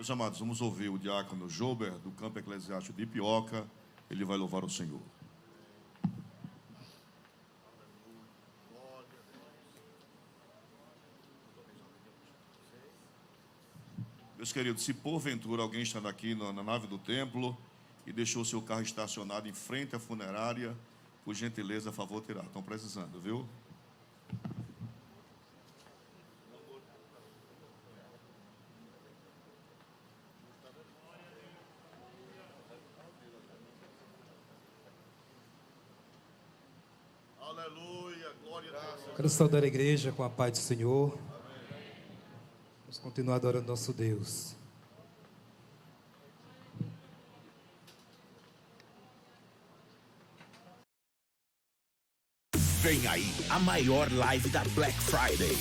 Meus amados, vamos ouvir o diácono Jober, do campo eclesiástico de Ipioca. Ele vai louvar o Senhor. Meus queridos, se porventura alguém está aqui na nave do templo e deixou seu carro estacionado em frente à funerária, por gentileza, a favor, tirar. Estão precisando, viu? Aleluia, glória a Deus. Quero saudar a igreja com a paz do Senhor. Vamos continuar adorando nosso Deus. Vem aí a maior live da Black Friday.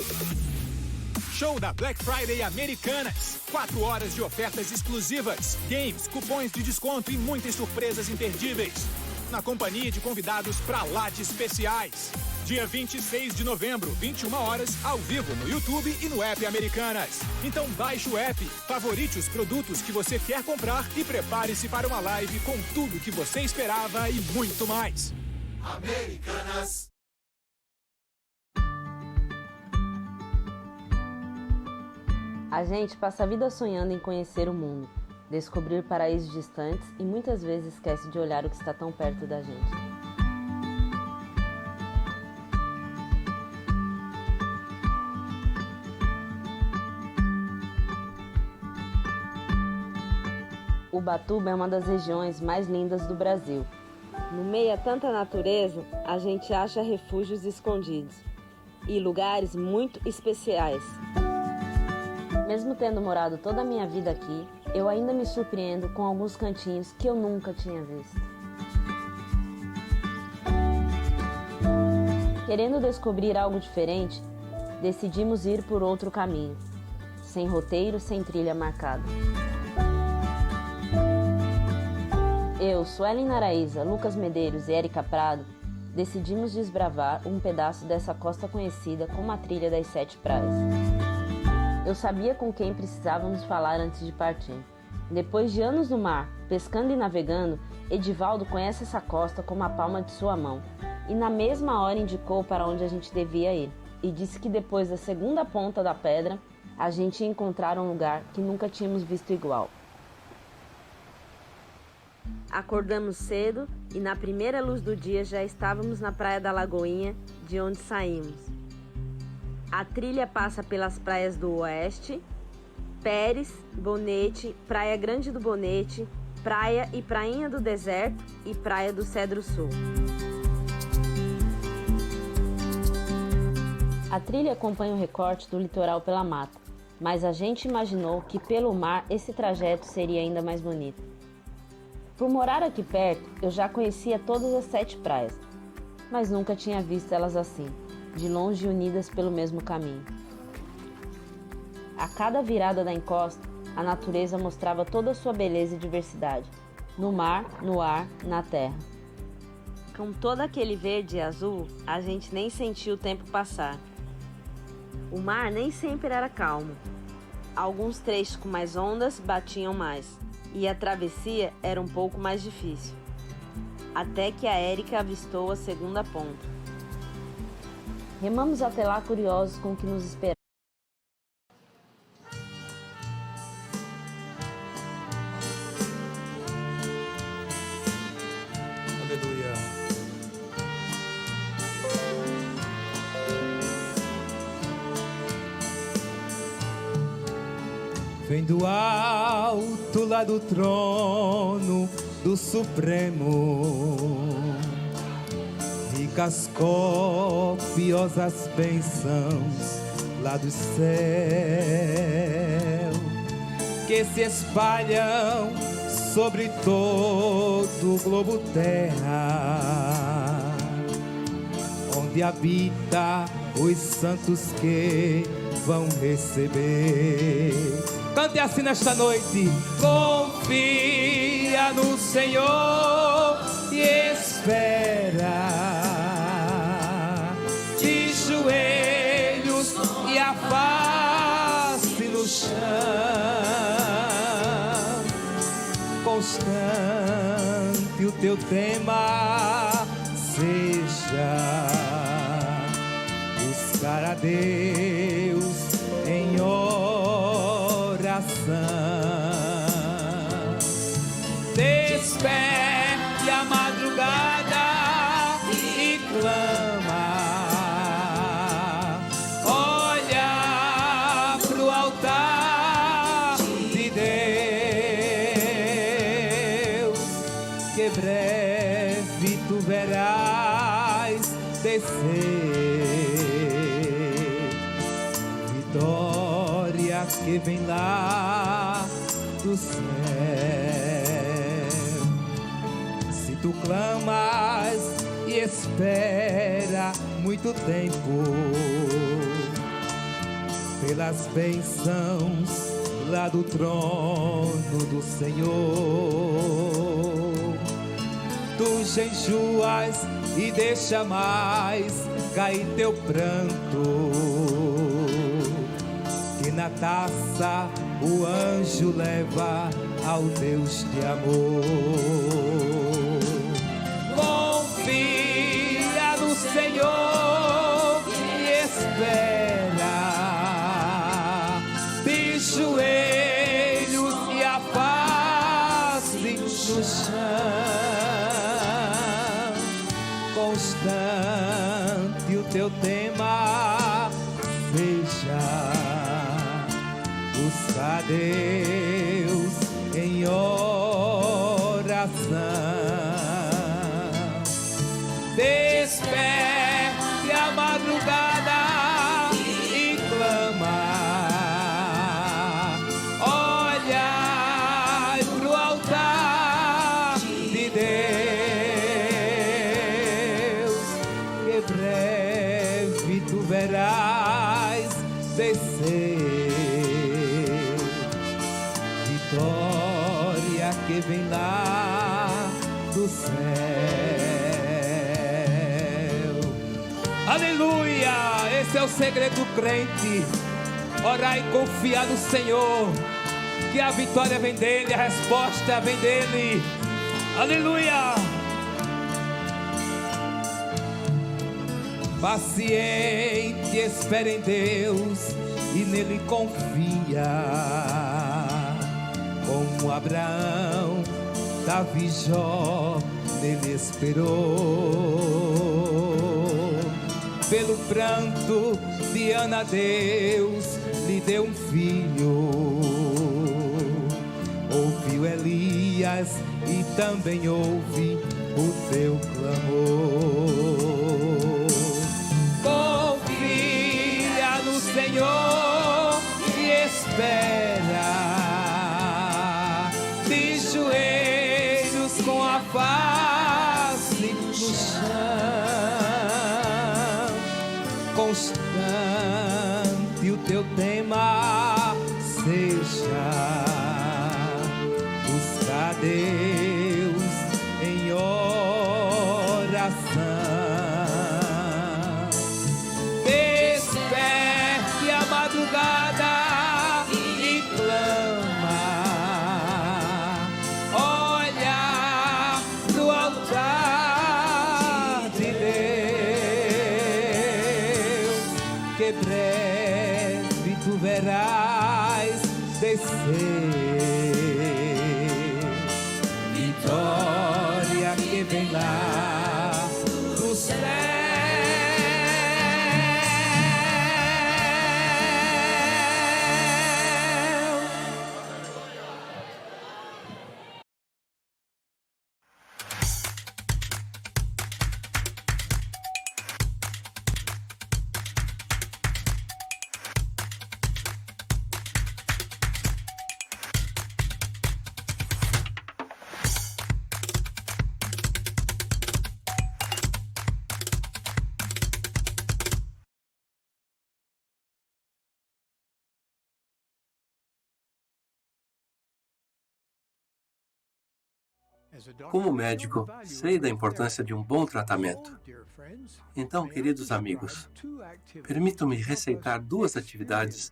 Show da Black Friday Americanas. 4 horas de ofertas exclusivas, games, cupons de desconto e muitas surpresas imperdíveis. Na companhia de convidados pra lá de especiais. Dia 26 de novembro, 21 horas, ao vivo no YouTube e no app Americanas. Então baixe o app, favorite os produtos que você quer comprar e prepare-se para uma live com tudo que você esperava e muito mais. Americanas. A gente passa a vida sonhando em conhecer o mundo, descobrir paraísos distantes e muitas vezes esquece de olhar o que está tão perto da gente. Ubatuba é uma das regiões mais lindas do Brasil. No meio a tanta natureza, a gente acha refúgios escondidos e lugares muito especiais. Mesmo tendo morado toda a minha vida aqui, eu ainda me surpreendo com alguns cantinhos que eu nunca tinha visto. Querendo descobrir algo diferente, decidimos ir por outro caminho, sem roteiro, sem trilha marcada. Eu, Suelen Naraíza, Lucas Medeiros e Érica Prado decidimos desbravar um pedaço dessa costa conhecida como a Trilha das 7 Praias. Eu sabia com quem precisávamos falar antes de partir. Depois de anos no mar, pescando e navegando, Edivaldo conhece essa costa como a palma de sua mão e na mesma hora indicou para onde a gente devia ir e disse que depois da segunda ponta da pedra, a gente ia encontrar um lugar que nunca tínhamos visto igual. Acordamos cedo e na primeira luz do dia já estávamos na Praia da Lagoinha, de onde saímos. A trilha passa pelas praias do Oeste, Pérez, Bonete, Praia Grande do Bonete, Praia e Prainha do Deserto e Praia do Cedro Sul. A trilha acompanha o recorte do litoral pela mata, mas a gente imaginou que pelo mar esse trajeto seria ainda mais bonito. Por morar aqui perto, eu já conhecia todas as 7 praias, mas nunca tinha visto elas assim, de longe unidas pelo mesmo caminho. A cada virada da encosta, a natureza mostrava toda a sua beleza e diversidade, no mar, no ar, na terra. Com todo aquele verde e azul, a gente nem sentiu o tempo passar. O mar nem sempre era calmo. Alguns trechos com mais ondas batiam mais, e a travessia era um pouco mais difícil. Até que a Érica avistou a segunda ponta. Remamos até lá curiosos com o que nos esperava. Aleluia. Vem do alto lá do trono do Supremo, ricas copiosas bênçãos lá do céu, que se espalham sobre todo o globo terra, onde habita os santos que vão receber. Cante assim nesta noite. Confia no Senhor e espera, de joelhos e a face no chão. constante o teu tema seja buscar a Deus em oração. Desperte a madrugada e clama. Olha pro altar de Deus, que breve tu verás descer vitória que vem lá do céu. Se tu clamas e espera muito tempo pelas bênçãos lá do trono do Senhor, tu jejuas e deixa mais cair teu pranto, que na taça o anjo leva ao Deus de amor. Confia no Senhor e espera, de joelhos e a face no chão, constante o teu tema seja buscar a Deus em oração. Desperte a madrugada e clama. Olha pro altar de Deus, que breve tu verás descer vitória que vem lá do céu. Aleluia! Esse é o segredo do crente. Orar e confiar no Senhor, que a vitória vem dele, a resposta vem dele. Aleluia! Paciente, espera em Deus e nele confia, como Abraão, Davi, Jó, nele esperou. Pelo pranto de Ana, Deus lhe deu um filho. Ouviu Elias e também ouve o teu clamor. Confia no Senhor e espera, de joelhos com a face no chão, constante o teu tema seja buscar a Deus em oração. Desperte a madrugada e clama. Olha pro altar de Deus, que breve tu verás descer vitória que vem lá do céu. Como médico, sei da importância de um bom tratamento. Então, queridos amigos, permitam-me receitar 2 atividades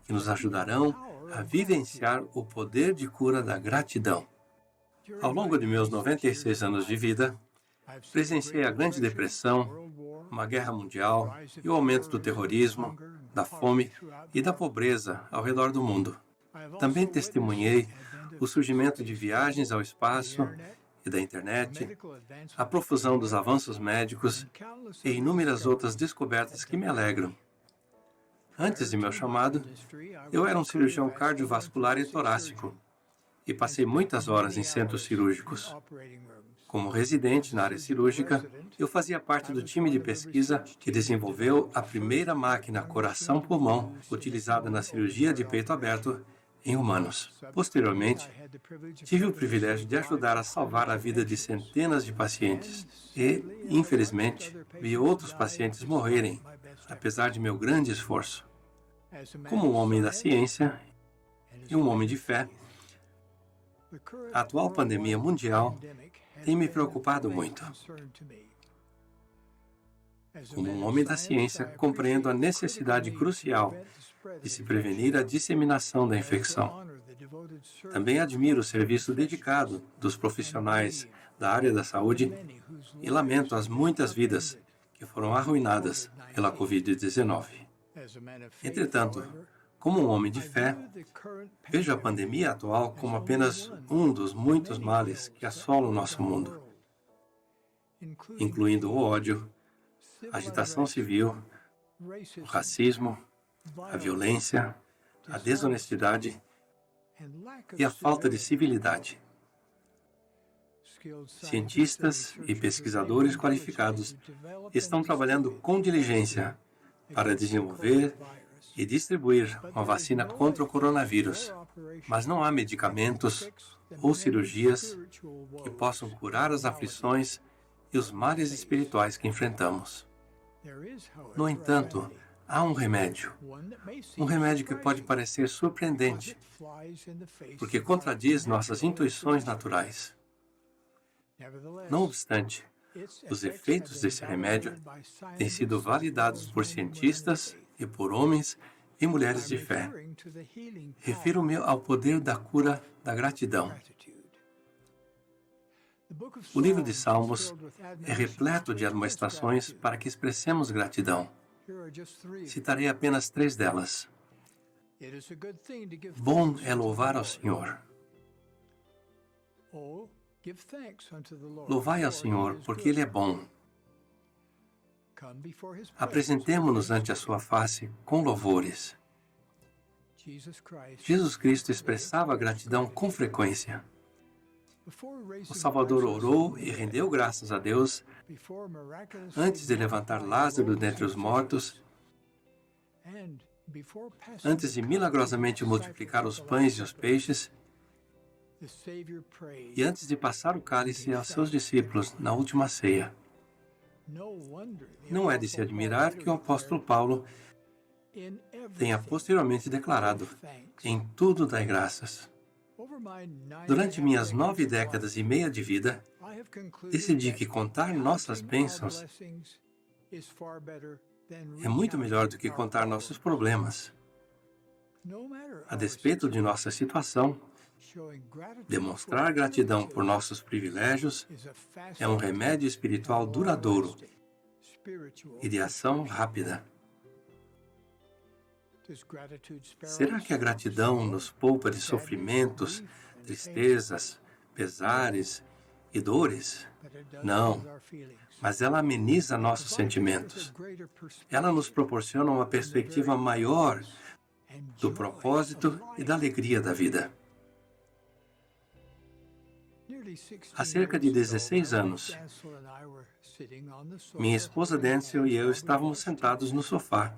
que nos ajudarão a vivenciar o poder de cura da gratidão. Ao longo de meus 96 anos de vida, presenciei a Grande Depressão, uma guerra mundial e o aumento do terrorismo, da fome e da pobreza ao redor do mundo. Também testemunhei o surgimento de viagens ao espaço e da internet, a profusão dos avanços médicos e inúmeras outras descobertas que me alegram. Antes de meu chamado, eu era um cirurgião cardiovascular e torácico e passei muitas horas em centros cirúrgicos. Como residente na área cirúrgica, eu fazia parte do time de pesquisa que desenvolveu a primeira máquina coração-pulmão utilizada na cirurgia de peito aberto em humanos. Posteriormente, tive o privilégio de ajudar a salvar a vida de centenas de pacientes e, infelizmente, vi outros pacientes morrerem, apesar de meu grande esforço. Como um homem da ciência e um homem de fé, a atual pandemia mundial tem me preocupado muito. Como um homem da ciência, compreendo a necessidade crucial de se prevenir a disseminação da infecção. Também admiro o serviço dedicado dos profissionais da área da saúde e lamento as muitas vidas que foram arruinadas pela Covid-19. Entretanto, como um homem de fé, vejo a pandemia atual como apenas um dos muitos males que assolam o nosso mundo, incluindo o ódio, a agitação civil, o racismo, a violência, a desonestidade e a falta de civilidade. Cientistas e pesquisadores qualificados estão trabalhando com diligência para desenvolver e distribuir uma vacina contra o coronavírus, mas não há medicamentos ou cirurgias que possam curar as aflições e os males espirituais que enfrentamos. No entanto, há um remédio que pode parecer surpreendente, porque contradiz nossas intuições naturais. Não obstante, os efeitos desse remédio têm sido validados por cientistas e por homens e mulheres de fé. Refiro-me ao poder da cura da gratidão. O livro de Salmos é repleto de admoestações para que expressemos gratidão. Citarei apenas 3 delas. Bom é louvar ao Senhor. Louvai ao Senhor, porque Ele é bom. Apresentemo-nos ante a sua face com louvores. Jesus Cristo expressava gratidão com frequência. O Salvador orou e rendeu graças a Deus antes de levantar Lázaro dentre os mortos, antes de milagrosamente multiplicar os pães e os peixes, e antes de passar o cálice aos seus discípulos na última ceia. Não é de se admirar que o apóstolo Paulo tenha posteriormente declarado: em tudo dai graças. Durante minhas 9 décadas e meia de vida, decidi que contar nossas bênçãos é muito melhor do que contar nossos problemas. A despeito de nossa situação, demonstrar gratidão por nossos privilégios é um remédio espiritual duradouro e de ação rápida. Será que a gratidão nos poupa de sofrimentos, tristezas, pesares e dores? Não, mas ela ameniza nossos sentimentos. Ela nos proporciona uma perspectiva maior do propósito e da alegria da vida. Há cerca de 16 anos, minha esposa Dancel e eu estávamos sentados no sofá,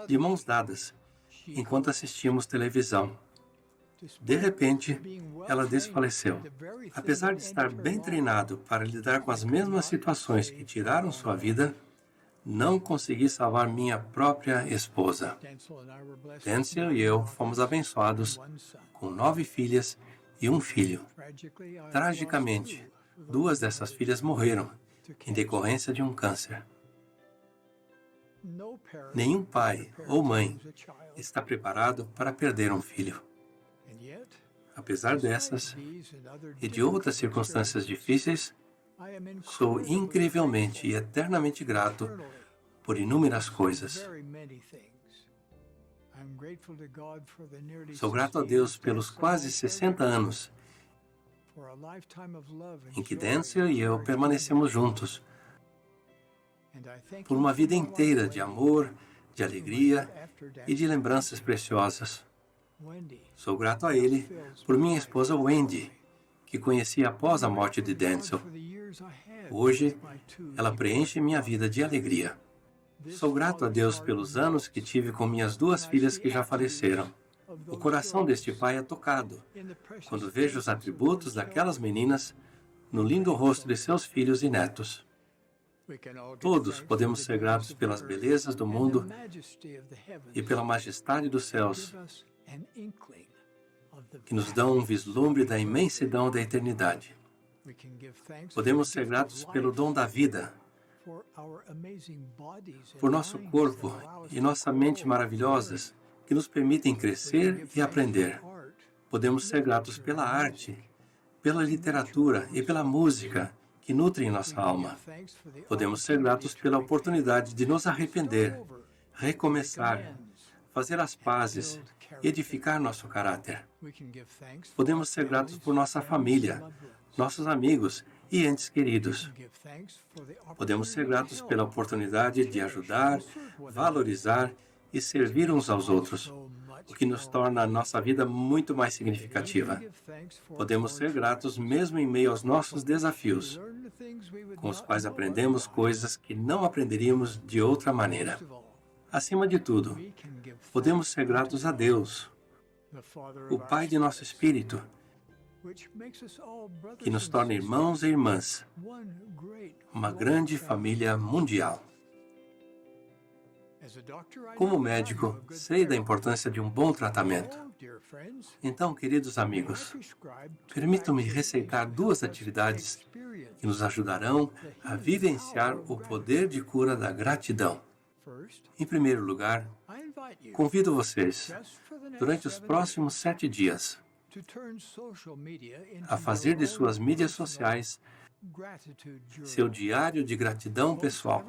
de mãos dadas, enquanto assistíamos televisão. De repente, ela desfaleceu. Apesar de estar bem treinado para lidar com as mesmas situações que tiraram sua vida, não consegui salvar minha própria esposa. Dancel e eu fomos abençoados com 9 filhas e um filho. Tragicamente, 2 dessas filhas morreram em decorrência de um câncer. Nenhum pai ou mãe está preparado para perder um filho. Apesar dessas e de outras circunstâncias difíceis, sou incrivelmente e eternamente grato por inúmeras coisas. Sou grato a Deus pelos quase 60 anos em que Dência e eu permanecemos juntos, por uma vida inteira de amor, de alegria e de lembranças preciosas. Sou grato a Ele por minha esposa Wendy, que conheci após a morte de Denzel. Hoje, ela preenche minha vida de alegria. Sou grato a Deus pelos anos que tive com minhas duas filhas que já faleceram. O coração deste pai é tocado quando vejo os atributos daquelas meninas no lindo rosto de seus filhos e netos. Todos podemos ser gratos pelas belezas do mundo e pela majestade dos céus, que nos dão um vislumbre da imensidão da eternidade. Podemos ser gratos pelo dom da vida, por nosso corpo e nossa mente maravilhosas, que nos permitem crescer e aprender. Podemos ser gratos pela arte, pela literatura e pela música, que nutrem nossa alma. Podemos ser gratos pela oportunidade de nos arrepender, recomeçar, fazer as pazes e edificar nosso caráter. Podemos ser gratos por nossa família, nossos amigos e entes queridos. Podemos ser gratos pela oportunidade de ajudar, valorizar e servir uns aos outros, o que nos torna a nossa vida muito mais significativa. Podemos ser gratos mesmo em meio aos nossos desafios, com os quais aprendemos coisas que não aprenderíamos de outra maneira. Acima de tudo, podemos ser gratos a Deus, o Pai de nosso espírito, que nos torna irmãos e irmãs, uma grande família mundial. Como médico, sei da importância de um bom tratamento. Então, queridos amigos, permitam-me receitar 2 atividades que nos ajudarão a vivenciar o poder de cura da gratidão. Em primeiro lugar, convido vocês, durante os próximos 7 dias, a fazer de suas mídias sociais seu diário de gratidão pessoal.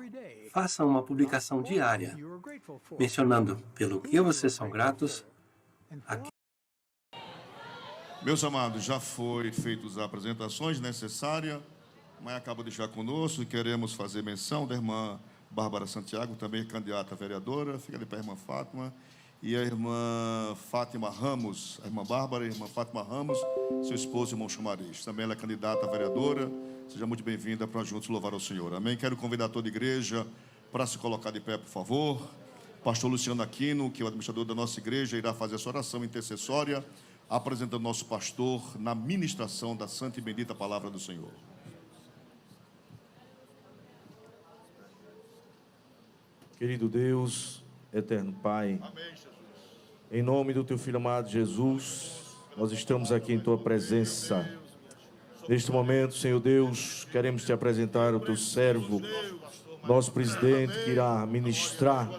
Façam uma publicação diária, mencionando pelo que vocês são gratos. Meus amados, já foi feitas as apresentações necessárias. A mãe acaba de estar conosco e queremos fazer menção da irmã Bárbara Santiago, também candidata a vereadora. Fica ali para a irmã Fátima. E a irmã Fátima Ramos, a irmã Bárbara e a irmã Fátima Ramos, seu esposo, irmão Chamariz. Também ela é candidata a vereadora. Seja muito bem-vinda para juntos louvar ao Senhor. Amém? Quero convidar toda a igreja para se colocar de pé, por favor. Pastor Luciano Aquino, que é o administrador da nossa igreja, irá fazer a sua oração intercessória, apresentando nosso pastor na ministração da santa e bendita palavra do Senhor. Querido Deus, eterno Pai, amém, Jesus. Em nome do Teu Filho amado Jesus, nós estamos aqui em Tua presença. Neste momento, Senhor Deus, queremos Te apresentar o Teu servo, nosso presidente, que irá ministrar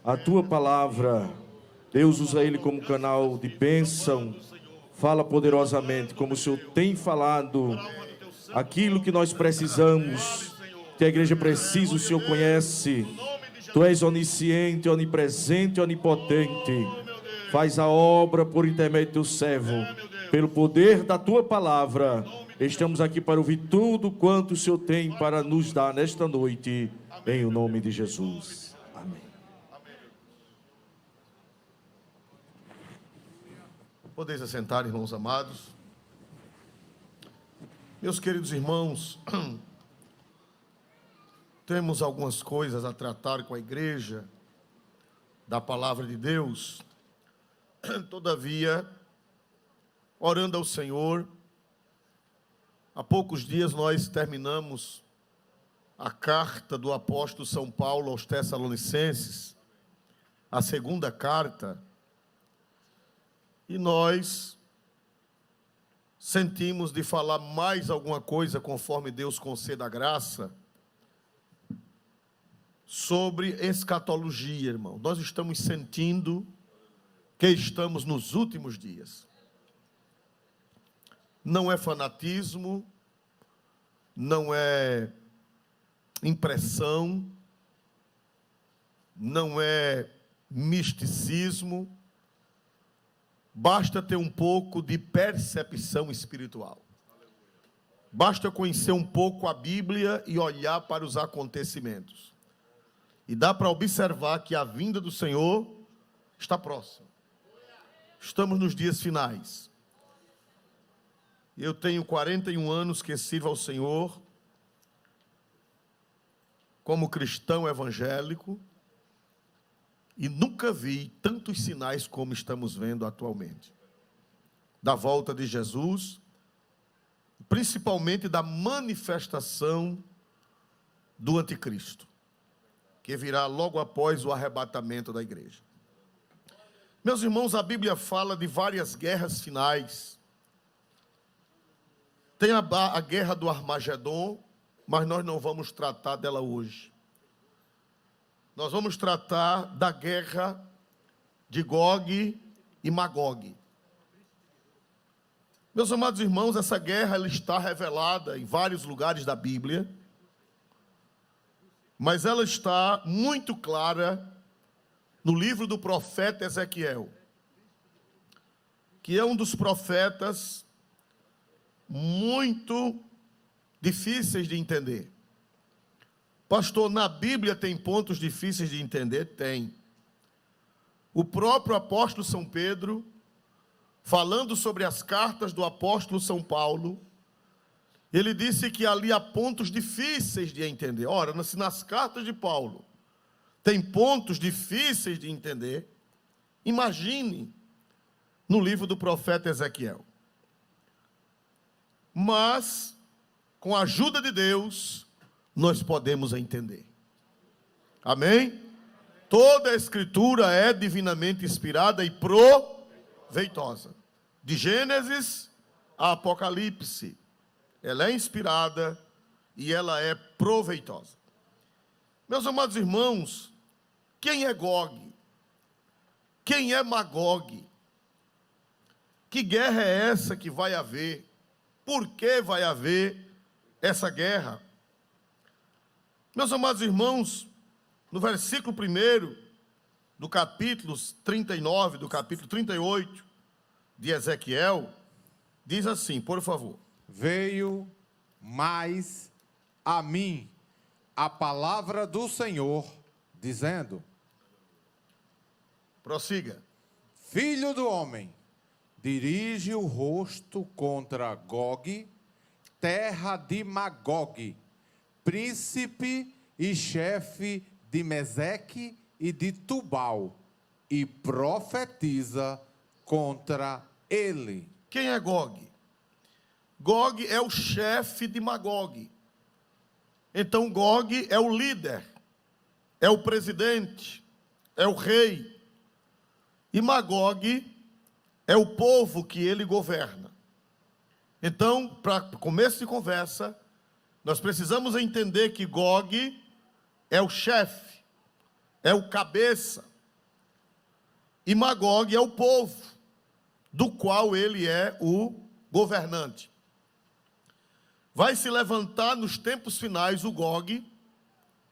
a Tua palavra. Deus, usa ele como canal de bênção. Fala poderosamente, como o Senhor tem falado, aquilo que nós precisamos, que a igreja precisa, o Senhor conhece. Tu és onisciente, onipresente, onipotente. Faz a obra por intermédio do servo, pelo poder da Tua palavra. Estamos aqui para ouvir tudo quanto o Senhor tem para nos dar nesta noite, em o nome de Jesus. Amém. Podeis assentar, irmãos amados. Meus queridos irmãos, temos algumas coisas a tratar com a igreja da palavra de Deus. Todavia, orando ao Senhor, há poucos dias nós terminamos a carta do apóstolo São Paulo aos Tessalonicenses, a 2ª carta, e nós sentimos de falar mais alguma coisa, conforme Deus conceda a graça, sobre escatologia, irmão. Nós estamos sentindo que estamos nos últimos dias. não é fanatismo, não é impressão, não é misticismo, basta ter um pouco de percepção espiritual. Basta conhecer um pouco a Bíblia e olhar para os acontecimentos. E dá para observar que a vinda do Senhor está próxima. Estamos nos dias finais. Eu tenho 41 anos que sirvo ao Senhor como cristão evangélico e nunca vi tantos sinais como estamos vendo atualmente. Da volta de Jesus, principalmente da manifestação do anticristo, que virá logo após o arrebatamento da igreja. Meus irmãos, a Bíblia fala de várias guerras finais. Tem a guerra do Armagedon, mas nós não vamos tratar dela hoje. Nós vamos tratar da guerra de Gog e Magog. Meus amados irmãos, essa guerra ela está revelada em vários lugares da Bíblia, mas ela está muito clara no livro do profeta Ezequiel, que é um dos profetas muito difíceis de entender. Pastor, na Bíblia tem pontos difíceis de entender? Tem. O próprio apóstolo São Pedro, falando sobre as cartas do apóstolo São Paulo, ele disse que ali há pontos difíceis de entender. Ora, se nas cartas de Paulo tem pontos difíceis de entender, imagine no livro do profeta Ezequiel. Mas, com a ajuda de Deus, nós podemos entender. Amém? Toda a Escritura é divinamente inspirada e proveitosa. De Gênesis a Apocalipse, ela é inspirada e ela é proveitosa. Meus amados irmãos, quem é Gog? Quem é Magog? Que guerra é essa que vai haver? Por que vai haver essa guerra? Meus amados irmãos, no versículo 1 do capítulo 39, do capítulo 38 de Ezequiel, diz assim, por favor. Veio mais a mim a palavra do Senhor, dizendo: prossiga. Filho do homem, dirige o rosto contra Gog, terra de Magog, príncipe e chefe de Meseque e de Tubal, e profetiza contra ele. Quem é Gog? Gog é o chefe de Magog. Então Gog é o líder, é o presidente, é o rei. E Magog é o povo que ele governa. Então, para começo de conversa, nós precisamos entender que Gog é o chefe, é o cabeça, e Magog é o povo, do qual ele é o governante. Vai se levantar nos tempos finais o Gog,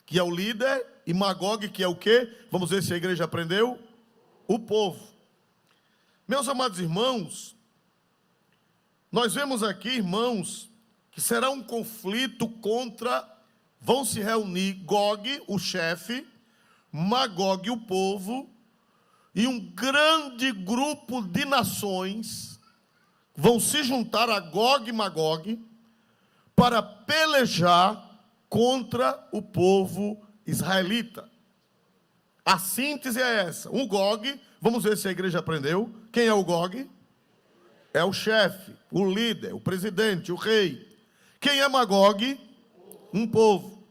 que é o líder, e Magog, que é o quê? Vamos ver se a igreja aprendeu. O povo. Meus amados irmãos, nós vemos aqui, irmãos, que será um conflito vão se reunir Gog, o chefe, Magog, o povo, e um grande grupo de nações vão se juntar a Gog e Magog para pelejar contra o povo israelita. A síntese é essa. O Gog, vamos ver se a igreja aprendeu. Quem é o Gog? É o chefe, o líder, o presidente, o rei. Quem é Magog? Um povo.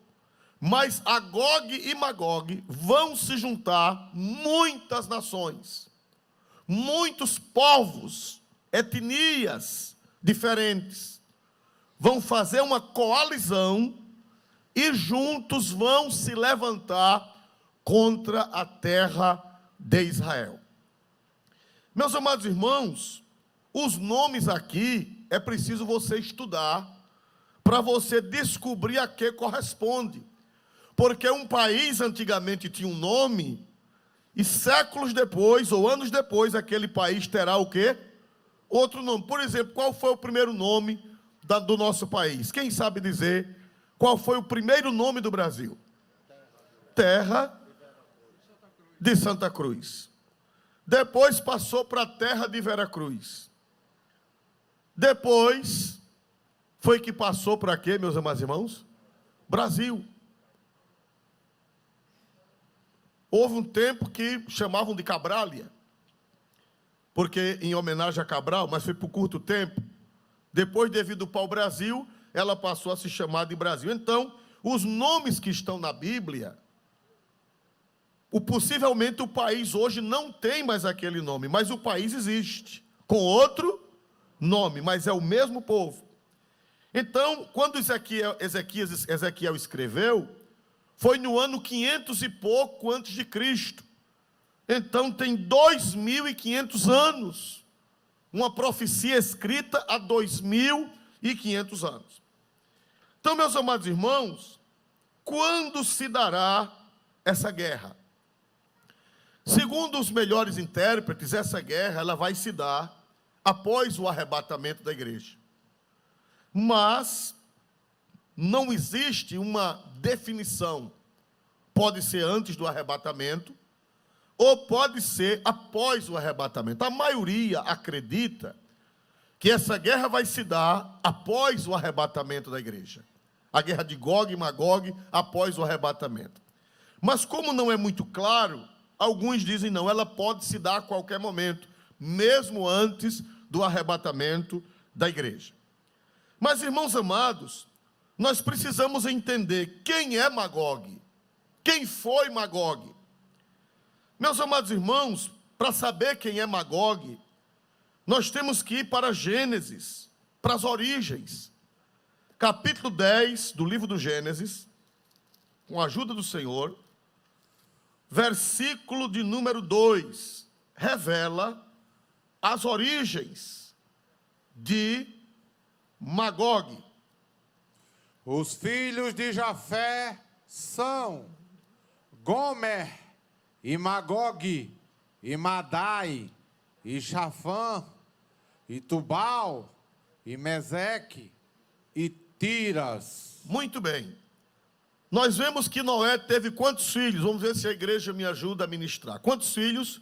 Mas a Gog e Magog vão se juntar muitas nações, muitos povos, etnias diferentes. Vão fazer uma coalizão e juntos vão se levantar contra a terra de Israel. Meus amados irmãos, os nomes aqui é preciso você estudar para você descobrir a que corresponde. Porque um país antigamente tinha um nome e séculos depois, ou anos depois, aquele país terá o quê? Outro nome. Por exemplo, qual foi o primeiro nome do nosso país? Quem sabe dizer qual foi o primeiro nome do Brasil? Terra de Santa Cruz. Depois passou para a terra de Veracruz. Depois foi que passou para quê, meus amados irmãos? Brasil. Houve um tempo que chamavam de Cabrália, porque em homenagem a Cabral, mas foi por curto tempo. Depois, devido ao pau-brasil, ela passou a se chamar de Brasil. Então, os nomes que estão na Bíblia, possivelmente o país hoje não tem mais aquele nome, mas o país existe, com outro nome, mas é o mesmo povo. Então, quando Ezequiel escreveu, foi no ano 500 e pouco antes de Cristo. Então, tem 2.500 anos, uma profecia escrita há 2.500 anos. Então, meus amados irmãos, quando se dará essa guerra? Segundo os melhores intérpretes, essa guerra ela vai se dar após o arrebatamento da igreja. Mas não existe uma definição. Pode ser antes do arrebatamento ou pode ser após o arrebatamento. A maioria acredita que essa guerra vai se dar após o arrebatamento da igreja. A guerra de Gog e Magog após o arrebatamento. Mas como não é muito claro, alguns dizem não, ela pode se dar a qualquer momento, mesmo antes do arrebatamento da igreja. Mas, irmãos amados, nós precisamos entender quem é Magog, quem foi Magog. Meus amados irmãos, para saber quem é Magog, nós temos que ir para Gênesis, para as origens. Capítulo 10 do livro do Gênesis, com a ajuda do Senhor, versículo de número 2, revela as origens de Magog. Os filhos de Jafé são Gomer e Magog e Madai e Jafã e Tubal e Meseque e Tiras. Muito bem. Nós vemos que Noé teve quantos filhos? Vamos ver se a igreja me ajuda a ministrar. Quantos filhos?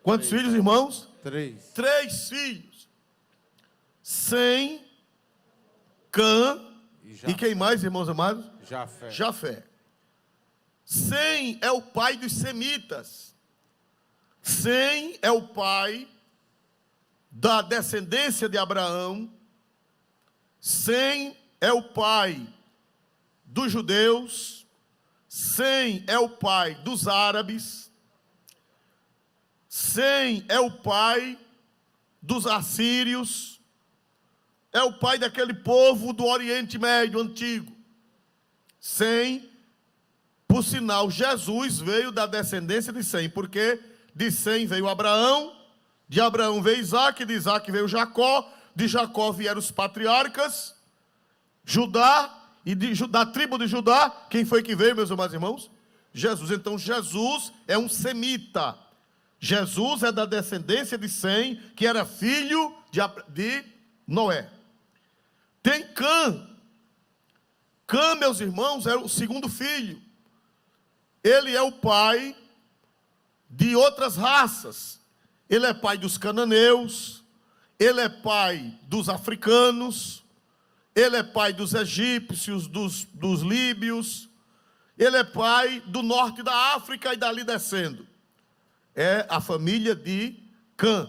Quantos filhos, irmãos? 3. 3 filhos. Sem, Cã e quem mais, irmãos amados? Jafé. Jafé. Sem é o pai dos semitas. Sem é o pai da descendência de Abraão. Sem é o pai dos judeus. Sem é o pai dos árabes. Sem é o pai dos assírios. É o pai daquele povo do Oriente Médio antigo. Sem, por sinal, Jesus veio da descendência de Sem, porque de Sem veio Abraão, de Abraão veio Isaac, de Isaac veio Jacó, de Jacó vieram os patriarcas, Judá, e da tribo de Judá, quem foi que veio, meus amados irmãos? Jesus. Então Jesus é um semita. Jesus é da descendência de Sem, que era filho de Noé. Tem Cã. Cã, meus irmãos, é o segundo filho. Ele é o pai de outras raças. Ele é pai dos cananeus, ele é pai dos africanos, ele é pai dos egípcios, dos líbios, ele é pai do norte da África e dali descendo. É a família de Cã.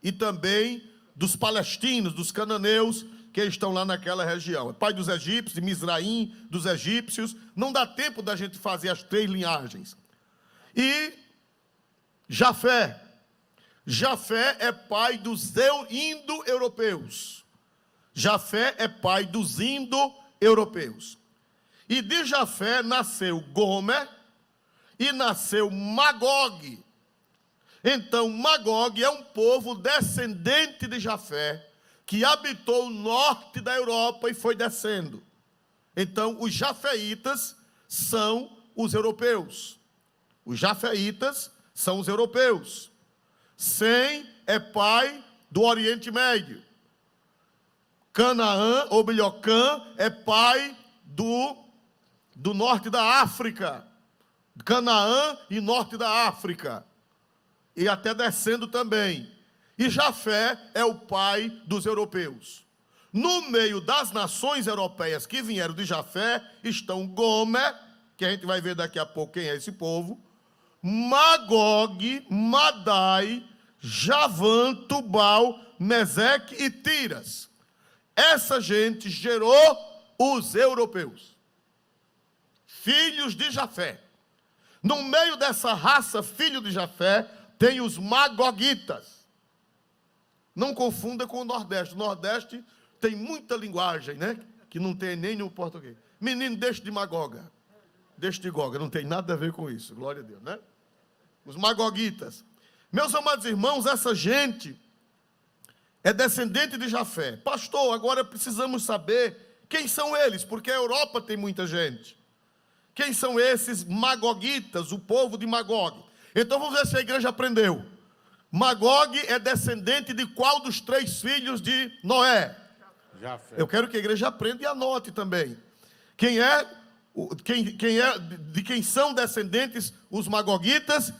E também dos palestinos, dos cananeus, que estão lá naquela região. É pai dos egípcios, de Misraim, dos egípcios. Não dá tempo da gente fazer as 3 linhagens. E Jafé. Jafé é pai dos indo-europeus. Jafé é pai dos indo-europeus. E de Jafé nasceu Gomer e nasceu Magog. Então, Magog é um povo descendente de Jafé, que habitou o norte da Europa e foi descendo. Então, os jafeitas são os europeus. Os jafeitas são os europeus. Sem é pai do Oriente Médio. Canaã, ou melhor, Cã, é pai do norte da África. Canaã e norte da África. E até descendo também. E Jafé é o pai dos europeus. No meio das nações europeias que vieram de Jafé, estão Gomer, que a gente vai ver daqui a pouco quem é esse povo, Magog, Madai, Javã, Tubal, Meseque e Tiras. Essa gente gerou os europeus, filhos de Jafé. No meio dessa raça, filho de Jafé, tem os magogitas. Não confunda com o Nordeste. O Nordeste tem muita linguagem, né? Que não tem nem no português. Menino, deixa de magoga. Deixa de goga. Não tem nada a ver com isso. Glória a Deus, né? Os magogitas. Meus amados irmãos, essa gente é descendente de Jafé. Pastor, agora precisamos saber quem são eles, porque a Europa tem muita gente. Quem são esses magogitas, o povo de Magog? Então vamos ver se a igreja aprendeu. Magog é descendente de qual dos 3 filhos de Noé? Jafé. Eu quero que a igreja aprenda e anote também. De quem são descendentes os magogitas?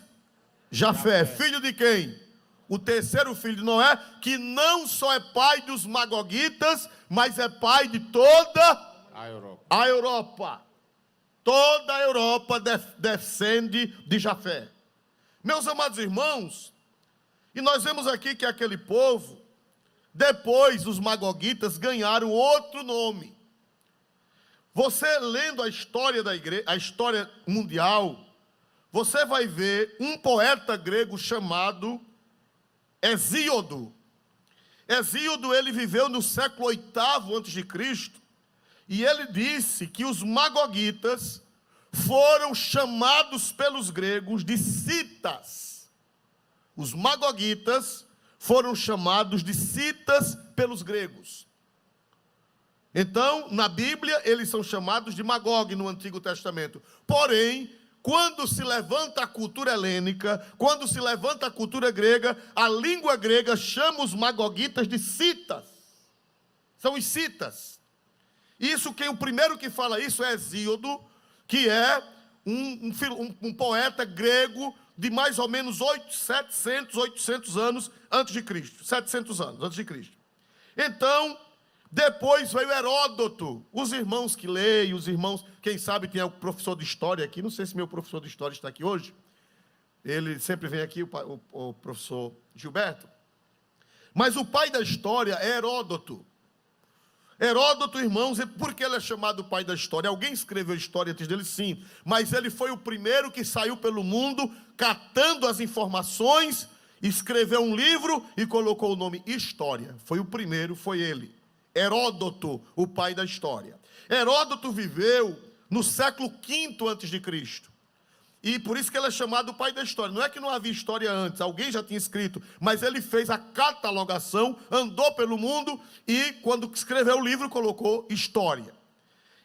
Jafé. Filho de quem? O terceiro filho de Noé, que não só é pai dos magogitas, mas é pai de toda a Europa. Toda a Europa descende de Jafé. Meus amados irmãos, e nós vemos aqui que aquele povo, depois os magogitas ganharam outro nome. Você lendo a história da igreja, a história mundial, você vai ver um poeta grego chamado Hesíodo. Hesíodo, ele viveu no século VIII a.C., e ele disse que os magogitas foram chamados pelos gregos de citas. Os magogitas foram chamados de citas pelos gregos. Então, na Bíblia, eles são chamados de Magog no Antigo Testamento. Porém, quando se levanta a cultura helênica, quando se levanta a cultura grega, a língua grega chama os magogitas de citas. São os citas. O primeiro que fala isso é Hesíodo, que é um poeta grego de mais ou menos 800 anos antes de Cristo. 700 anos antes de Cristo. Então, depois veio Heródoto. Os irmãos que leem, os irmãos, quem sabe tem um professor de história aqui, não sei se meu professor de história está aqui hoje. Ele sempre vem aqui, o professor Gilberto. Mas o pai da história é Heródoto. Heródoto, irmãos, por que ele é chamado pai da história? Alguém escreveu a história antes dele? Sim. Mas ele foi o primeiro que saiu pelo mundo, catando as informações, escreveu um livro e colocou o nome História. Foi o primeiro, foi ele. Heródoto, o pai da história. Heródoto viveu no século V a.C. E por isso que ele é chamado o pai da história. Não é que não havia história antes, alguém já tinha escrito, mas ele fez a catalogação, andou pelo mundo e, quando escreveu o livro, colocou história.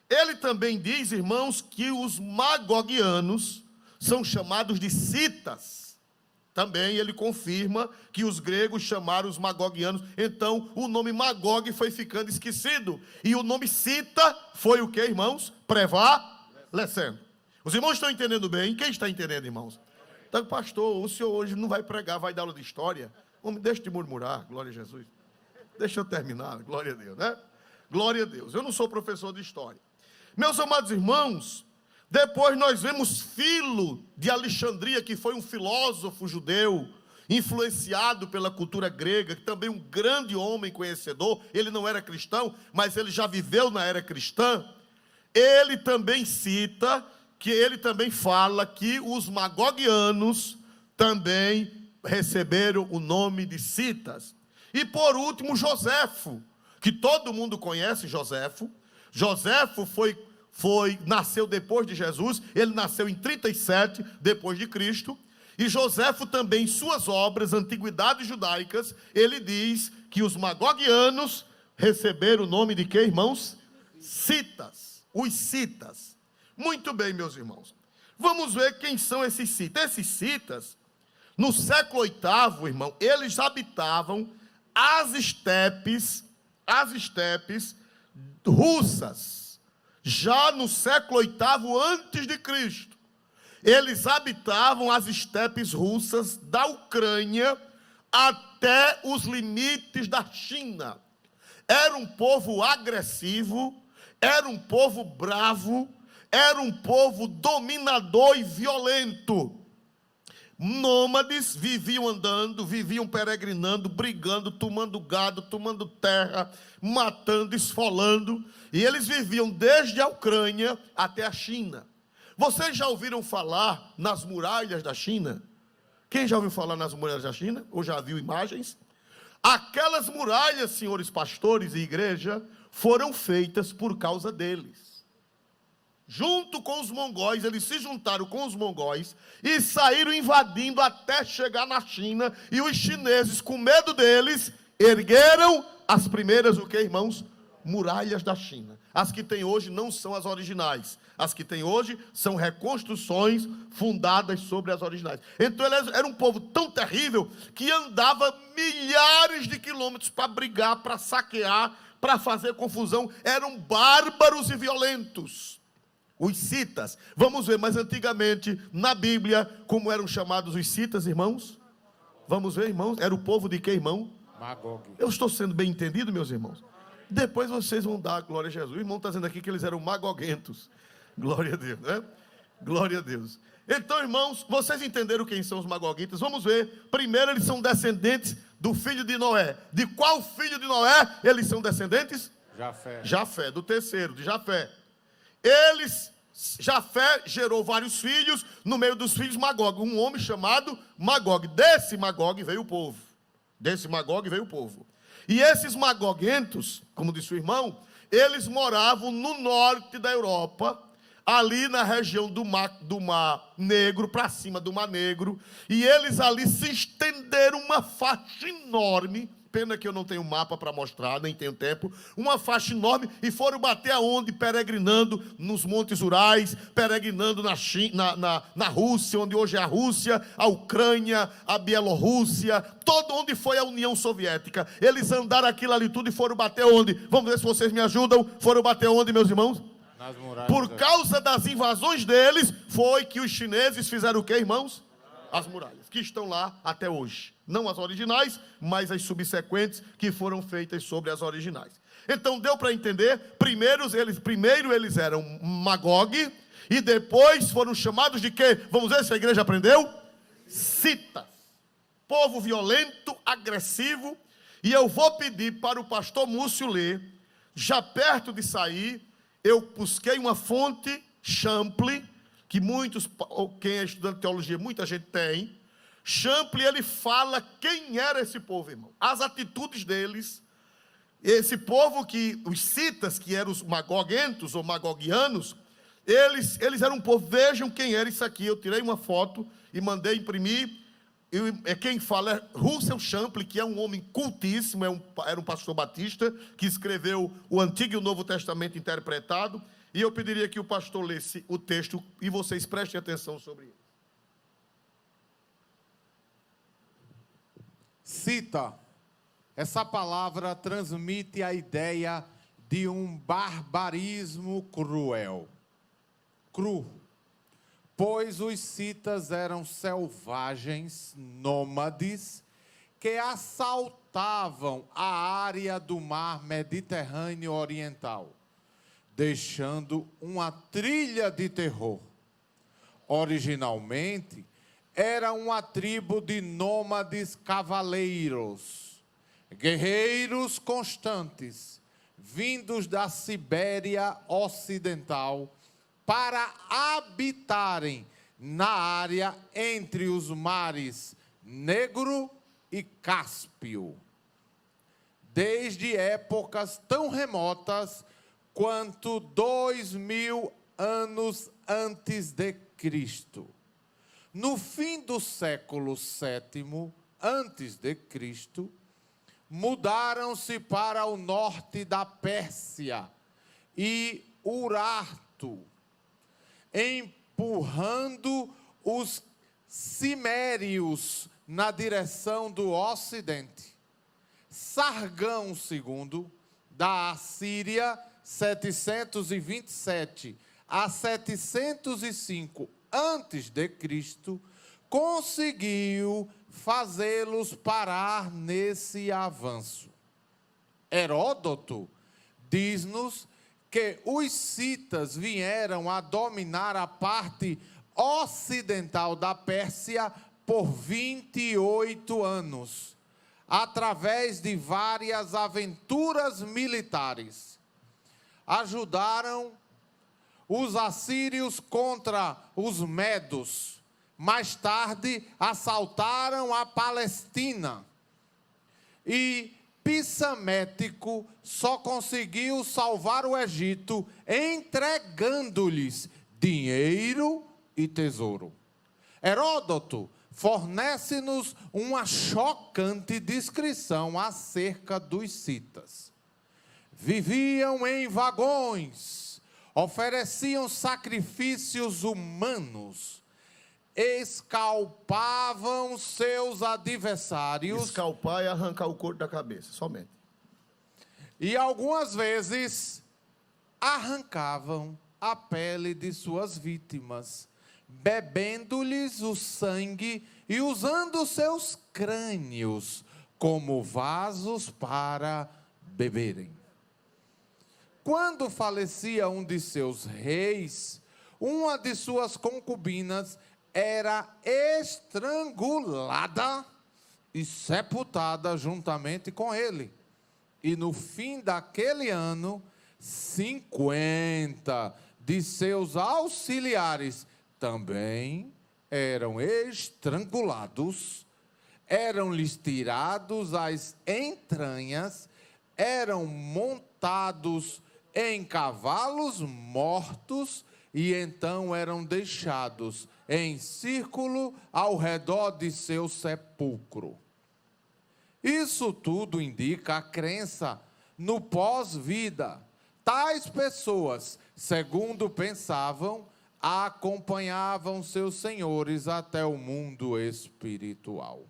Ele também diz, irmãos, que os magogianos são chamados de citas. Também ele confirma que os gregos chamaram os magogianos. Então, o nome Magog foi ficando esquecido. E o nome cita foi o que, irmãos? Prevalecendo. Os irmãos estão entendendo bem? Quem está entendendo, irmãos? Então, pastor, o senhor hoje não vai pregar, vai dar aula de história? Homem, deixa de murmurar, glória a Jesus. Deixa eu terminar, glória a Deus, né? Glória a Deus. Eu não sou professor de história. Meus amados irmãos, depois nós vemos Filo de Alexandria, que foi um filósofo judeu, influenciado pela cultura grega, que também um grande homem conhecedor. Ele não era cristão, mas ele já viveu na era cristã. Ele também cita, que ele também fala que os magogianos também receberam o nome de citas. E por último, Joséfo, que todo mundo conhece Joséfo. Joséfo nasceu depois de Jesus, ele nasceu em 37 depois de Cristo, E Joséfo também, em suas obras, Antiguidades Judaicas, ele diz que os magogianos receberam o nome de quê, irmãos? Citas. Os citas. Muito bem, meus irmãos. Vamos ver quem são esses citas. Esses citas, no século VIII, irmão, eles habitavam as estepes russas. Já no século VIII antes de Cristo, eles habitavam as estepes russas da Ucrânia até os limites da China. Era um povo agressivo, era um povo bravo, era um povo dominador e violento. Nômades viviam andando, viviam peregrinando, brigando, tomando gado, tomando terra, matando, esfolando. E eles viviam desde a Ucrânia até a China. Vocês já ouviram falar nas muralhas da China? Quem já ouviu falar nas muralhas da China? Ou já viu imagens? Aquelas muralhas, senhores pastores e igreja, foram feitas por causa deles. Junto com os mongóis, eles se juntaram com os mongóis e saíram invadindo até chegar na China. E os chineses, com medo deles, ergueram as primeiras, o que, irmãos? Muralhas da China. As que tem hoje não são as originais. As que tem hoje são reconstruções fundadas sobre as originais. Então, era um povo tão terrível que andava milhares de quilômetros para brigar, para saquear, para fazer confusão. Eram bárbaros e violentos. Os citas. Vamos ver, mas antigamente, na Bíblia, como eram chamados os citas, irmãos? Vamos ver, irmãos? Era o povo de quê, irmão? Magog. Eu estou sendo bem entendido, meus irmãos? Depois vocês vão dar glória a Jesus. O irmão está dizendo aqui que eles eram magoguentos. Glória a Deus, né? Glória a Deus. Então, irmãos, vocês entenderam quem são os magoguentos? Vamos ver. Primeiro, eles são descendentes do filho de Noé. De qual filho de Noé eles são descendentes? Jafé. Jafé, do terceiro, de Jafé. Jafé gerou vários filhos, no meio dos filhos Magog, um homem chamado Magog. Desse Magog veio o povo. E esses magoguentos, como disse o irmão, eles moravam no norte da Europa, ali na região do Mar Negro, para cima do Mar Negro, e eles ali se estenderam uma faixa enorme. Pena que eu não tenho mapa para mostrar, nem tenho tempo. Uma faixa enorme, e foram bater aonde? Peregrinando nos Montes Urais, peregrinando na Rússia, onde hoje é a Rússia, a Ucrânia, a Bielorrússia, todo onde foi a União Soviética. Eles andaram aquilo ali tudo e foram bater onde? Vamos ver se vocês me ajudam. Foram bater onde, meus irmãos? Nas muralhas. Por causa das invasões deles, foi que os chineses fizeram o quê, irmãos? As muralhas, que estão lá até hoje. Não as originais, mas as subsequentes que foram feitas sobre as originais. Então, deu para entender? Primeiro eles eram Magog, e depois foram chamados de quê? Vamos ver se a igreja aprendeu? Citas. Povo violento, agressivo. E eu vou pedir para o pastor Múcio ler, já perto de sair, eu busquei uma fonte, Champlin, que quem é estudante de teologia, muita gente tem. Champlin, ele fala quem era esse povo, irmão. As atitudes deles. Esse povo os citas, que eram os magoguentos ou magogianos, eles eram um povo. Vejam quem era isso aqui. Eu tirei uma foto e mandei imprimir. Quem fala é Russell Champlin, que é um homem cultíssimo, era um pastor batista, que escreveu o Antigo e o Novo Testamento interpretado. E eu pediria que o pastor lesse o texto e vocês prestem atenção sobre ele. Cita. Essa palavra transmite a ideia de um barbarismo cruel. Pois os citas eram selvagens, nômades, que assaltavam a área do mar Mediterrâneo Oriental, deixando uma trilha de terror. Originalmente, era uma tribo de nômades cavaleiros, guerreiros constantes, vindos da Sibéria Ocidental, para habitarem na área entre os mares Negro e Cáspio, desde épocas tão remotas quanto 2000 anos antes de Cristo. no fim do século VII antes de Cristo, mudaram-se para o norte da Pérsia e Urartu, empurrando os cimérios na direção do ocidente. Sargão II, da Assíria, 727 a 705 a.C., conseguiu fazê-los parar nesse avanço. Heródoto diz-nos que os citas vieram a dominar a parte ocidental da Pérsia por 28 anos, através de várias aventuras militares. Ajudaram os assírios contra os medos. Mais tarde, assaltaram a Palestina. E Psamético só conseguiu salvar o Egito entregando-lhes dinheiro e tesouro. Heródoto fornece-nos uma chocante descrição acerca dos citas. Viviam em vagões, ofereciam sacrifícios humanos, escalpavam seus adversários. Escalpar é arrancar o couro da cabeça, somente. E algumas vezes arrancavam a pele de suas vítimas, bebendo-lhes o sangue e usando seus crânios como vasos para beberem. Quando falecia um de seus reis, uma de suas concubinas era estrangulada e sepultada juntamente com ele. E no fim daquele ano, 50 de seus auxiliares também eram estrangulados, eram-lhes tirados as entranhas, eram montados em cavalos mortos e então eram deixados em círculo ao redor de seu sepulcro. Isso tudo indica a crença no pós-vida. Tais pessoas, segundo pensavam, acompanhavam seus senhores até o mundo espiritual.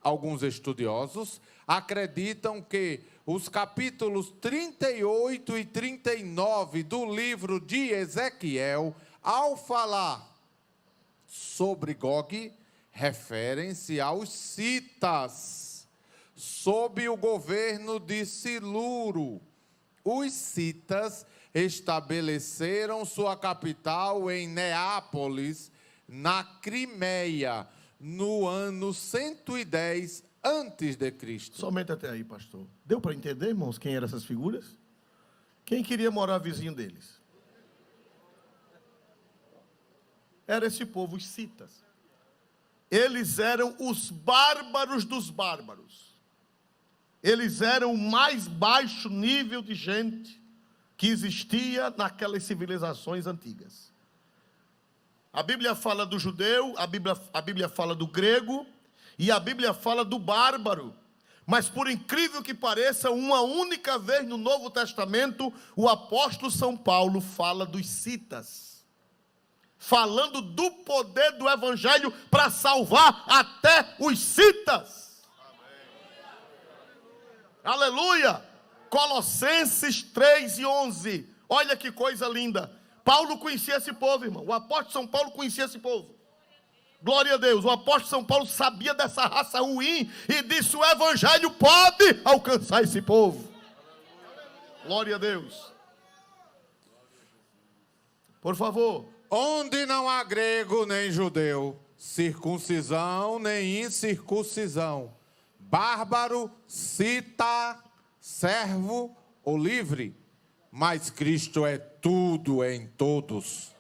Alguns estudiosos acreditam que os capítulos 38 e 39 do livro de Ezequiel, ao falar sobre Gog, referem-se aos citas, sob o governo de Siluro. Os citas estabeleceram sua capital em Neápolis, na Crimeia, no ano 110 a.C. Somente até aí, pastor. Deu para entender, irmãos, quem eram essas figuras? Quem queria morar vizinho deles? Era esse povo, os citas. Eles eram os bárbaros dos bárbaros. Eles eram o mais baixo nível de gente que existia naquelas civilizações antigas. A Bíblia fala do judeu, a Bíblia fala do grego e a Bíblia fala do bárbaro. Mas por incrível que pareça, uma única vez no Novo Testamento, o apóstolo São Paulo fala dos citas, falando do poder do evangelho para salvar até os citas. Aleluia! Colossenses 3:11. Olha que coisa linda. Paulo conhecia esse povo, irmão. O apóstolo São Paulo conhecia esse povo. Glória a Deus. O apóstolo São Paulo sabia dessa raça ruim e disse: o evangelho pode alcançar esse povo. Glória a Deus. Por favor. Onde não há grego nem judeu, circuncisão nem incircuncisão, bárbaro, cita, servo ou livre, mas Cristo é tudo em todos.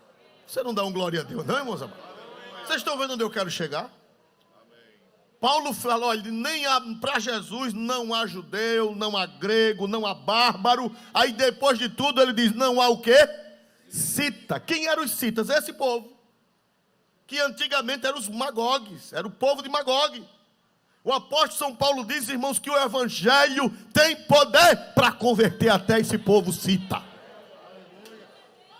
Você não dá um glória a Deus, não, irmãos amados? Vocês estão vendo onde eu quero chegar? Paulo falou, olha, nem para Jesus não há judeu, não há grego, não há bárbaro. Aí depois de tudo ele diz, não há o quê? Cita. Quem eram os citas? Esse povo que antigamente eram os Magogues, era o povo de Magogue. O apóstolo São Paulo diz, irmãos, que o evangelho tem poder para converter até esse povo cita.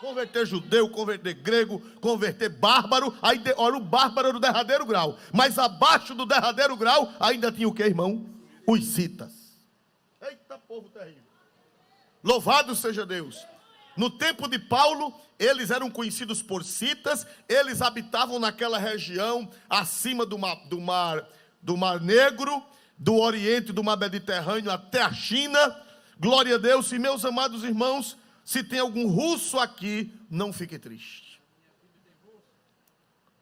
Converter judeu, converter grego, converter bárbaro. Aí, olha, o bárbaro era o derradeiro grau. Mas abaixo do derradeiro grau ainda tinha o que, irmão? Os citas. Eita, povo terrível. Louvado seja Deus. No tempo de Paulo, eles eram conhecidos por citas. Eles habitavam naquela região acima do Mar Negro, do Oriente, do Mar Mediterrâneo até a China. Glória a Deus. E meus amados irmãos, se tem algum russo aqui, não fique triste.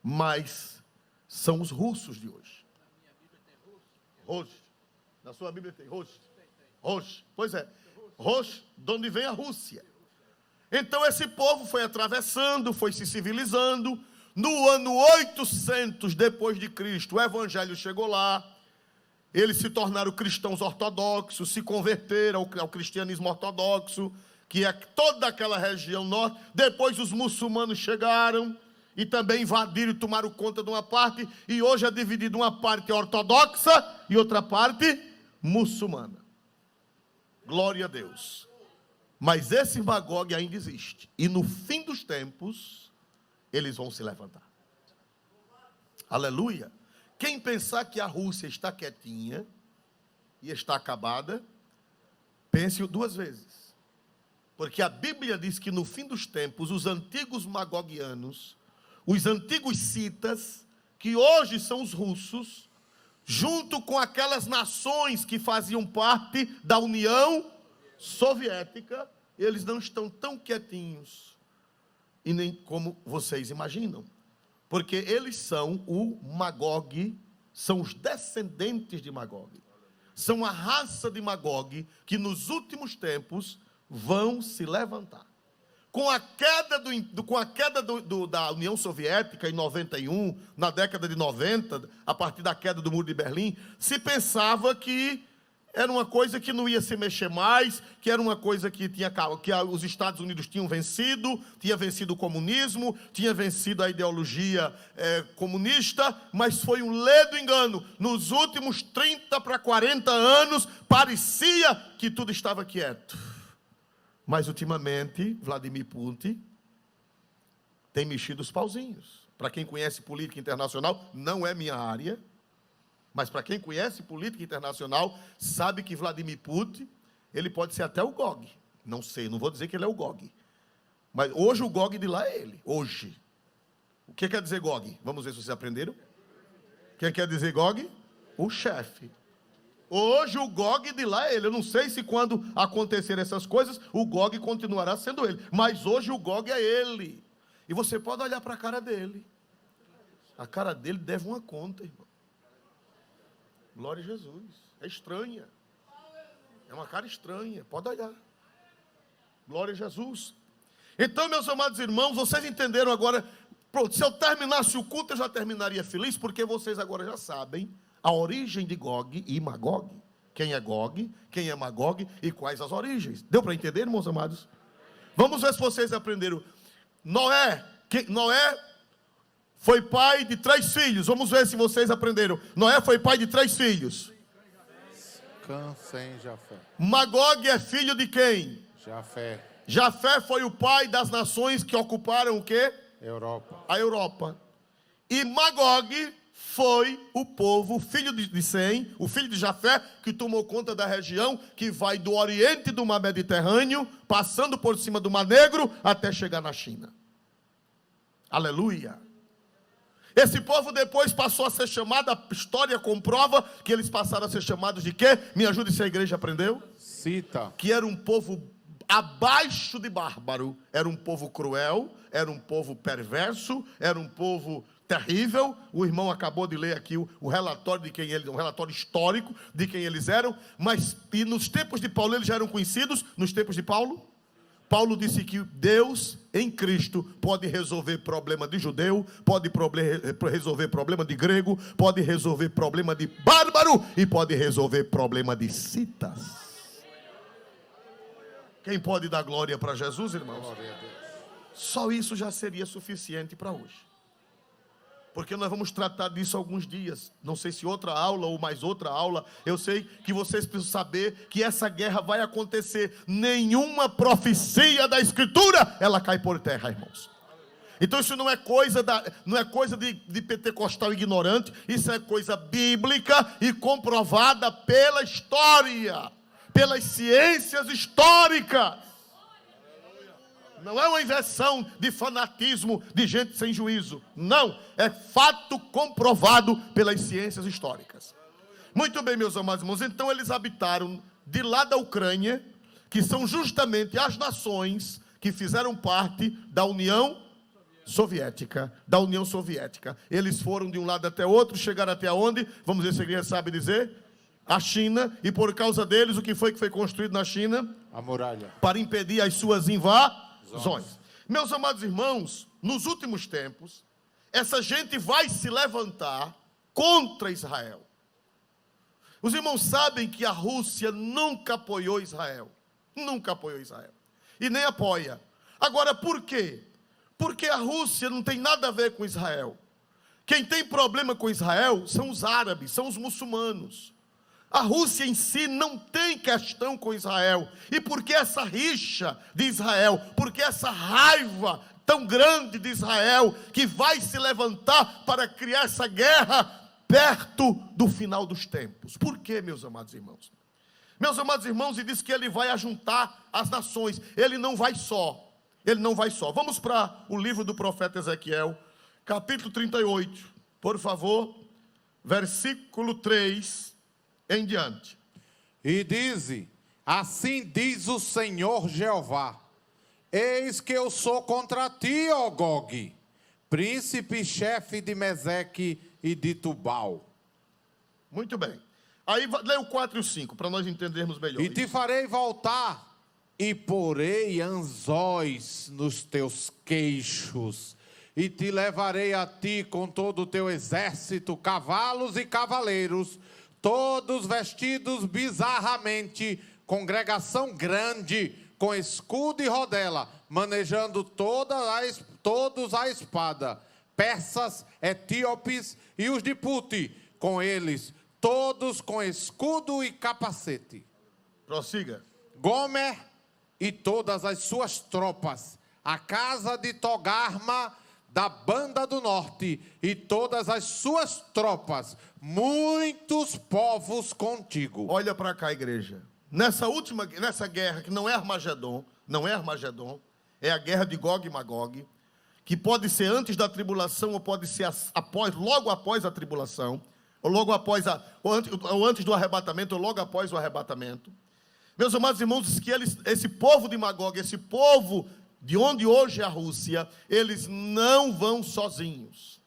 Mas são os russos de hoje. Rosh. Na sua Bíblia tem Rosh. Rosh. Pois é. Rosh, de onde vem a Rússia. Então esse povo foi atravessando, foi se civilizando. No ano 800 depois de Cristo, o evangelho chegou lá. Eles se tornaram cristãos ortodoxos, se converteram ao cristianismo ortodoxo, que é toda aquela região norte. Depois os muçulmanos chegaram e também invadiram e tomaram conta de uma parte. E hoje é dividido uma parte ortodoxa e outra parte muçulmana. Glória a Deus. Mas esse Magog ainda existe. E no fim dos tempos, eles vão se levantar. Aleluia. Quem pensar que a Rússia está quietinha e está acabada, pense duas vezes. Porque a Bíblia diz que no fim dos tempos, os antigos magogianos, os antigos citas, que hoje são os russos, junto com aquelas nações que faziam parte da União Soviética, eles não estão tão quietinhos, e nem como vocês imaginam. Porque eles são o Magog, são os descendentes de Magog. São a raça de Magog que nos últimos tempos vão se levantar. Com a queda, da União Soviética em 91, na década de 90, a partir da queda do Muro de Berlim, se pensava que era uma coisa que não ia se mexer mais, que era uma coisa que os Estados Unidos tinha vencido o comunismo, tinha vencido a ideologia comunista, mas foi um ledo engano. Nos últimos 30 para 40 anos, parecia que tudo estava quieto. Mas, ultimamente, Vladimir Putin tem mexido os pauzinhos. Para quem conhece política internacional, não é minha área, mas para quem conhece política internacional, sabe que Vladimir Putin, ele pode ser até o Gog. Não sei, não vou dizer que ele é o Gog. Mas hoje o Gog de lá é ele, hoje. O que quer dizer Gog? Vamos ver se vocês aprenderam. Quem quer dizer Gog? O chefe. Hoje o Gog de lá é ele. Eu não sei se quando acontecer essas coisas, o Gog continuará sendo ele. Mas hoje o Gog é ele. E você pode olhar para a cara dele. A cara dele deve uma conta, irmão. Glória a Jesus. É estranha. É uma cara estranha. Pode olhar. Glória a Jesus. Então, meus amados irmãos, vocês entenderam agora. Pronto, se eu terminasse o culto, eu já terminaria feliz, porque vocês agora já sabem a origem de Gog e Magog. Quem é Gog, quem é Magog e quais as origens. Deu para entender, irmãos amados? Vamos ver se vocês aprenderam. Noé foi pai de 3 filhos. Vamos ver se vocês aprenderam. Noé foi pai de 3 filhos. Cã, Sem, Jafé. Magog é filho de quem? Jafé. Jafé foi o pai das nações que ocuparam o quê? Europa. A Europa. E Magog foi o povo, filho de Sem, o filho de Jafé, que tomou conta da região que vai do Oriente do Mar Mediterrâneo, passando por cima do Mar Negro, até chegar na China. Aleluia. Esse povo depois passou a ser chamado, a história comprova que eles passaram a ser chamados de quê? Me ajude se a igreja aprendeu. Cita. Que era um povo abaixo de bárbaro, era um povo cruel, era um povo perverso, era um povo terrível. O irmão acabou de ler aqui o relatório de quem eles, um relatório histórico de quem eles eram, mas e nos tempos de Paulo eles já eram conhecidos. Nos tempos de Paulo, Paulo disse que Deus em Cristo pode resolver problema de judeu, pode resolver problema de grego, pode resolver problema de bárbaro e pode resolver problema de citas. Quem pode dar glória para Jesus, irmãos? Glória a Deus. Só isso já seria suficiente para hoje. porque nós vamos tratar disso alguns dias. Não sei se outra aula ou mais outra aula. Eu sei que vocês precisam saber que essa guerra vai acontecer. Nenhuma profecia da Escritura, ela cai por terra, irmãos. Então isso não é coisa de pentecostal ignorante. Isso é coisa bíblica e comprovada pela história, pelas ciências históricas. Não é uma inversão de fanatismo de gente sem juízo. Não, é fato comprovado pelas ciências históricas. Muito bem, meus amados irmãos. Então eles habitaram de lá da Ucrânia, que são justamente as nações que fizeram parte da União Soviética. Eles foram de um lado até outro, chegaram até onde? Vamos ver se a igreja sabe dizer. A China, e por causa deles, o que foi construído na China? A muralha. Para impedir as suas invasões. Meus amados irmãos, nos últimos tempos, essa gente vai se levantar contra Israel. Os irmãos sabem que a Rússia nunca apoiou Israel. Nunca apoiou Israel. E nem apoia. Agora, por quê? Porque a Rússia não tem nada a ver com Israel. Quem tem problema com Israel são os árabes, são os muçulmanos. A Rússia em si não tem questão com Israel. E por que essa rixa de Israel? Por que essa raiva tão grande de Israel que vai se levantar para criar essa guerra perto do final dos tempos? Por quê, meus amados irmãos? Meus amados irmãos, e diz que ele vai ajuntar as nações. Ele não vai só. Vamos para o livro do profeta Ezequiel, capítulo 38. Por favor, versículo 3 em diante. E dize: assim diz o Senhor Jeová: eis que eu sou contra ti, ó Gog, príncipe chefe de Meseque e de Tubal. Muito bem. Aí lê o 4 e o 5, para nós entendermos melhor. E te farei voltar, e porei anzóis nos teus queixos, e te levarei a ti com todo o teu exército, cavalos e cavaleiros, todos vestidos bizarramente, congregação grande, com escudo e rodela, manejando todos a espada, persas, etíopes e os de Puti, com eles, todos com escudo e capacete. Prossiga. Gomer e todas as suas tropas, a casa de Togarma da banda do norte e todas as suas tropas, muitos povos contigo. Olha para cá, igreja. Nessa guerra que não é Armagedon, é a guerra de Gog e Magog, que pode ser antes da tribulação ou pode ser logo após a tribulação, ou antes do arrebatamento, ou logo após o arrebatamento. Meus amados irmãos, diz que esse povo de Magog, esse povo de onde hoje é a Rússia, eles não vão sozinhos.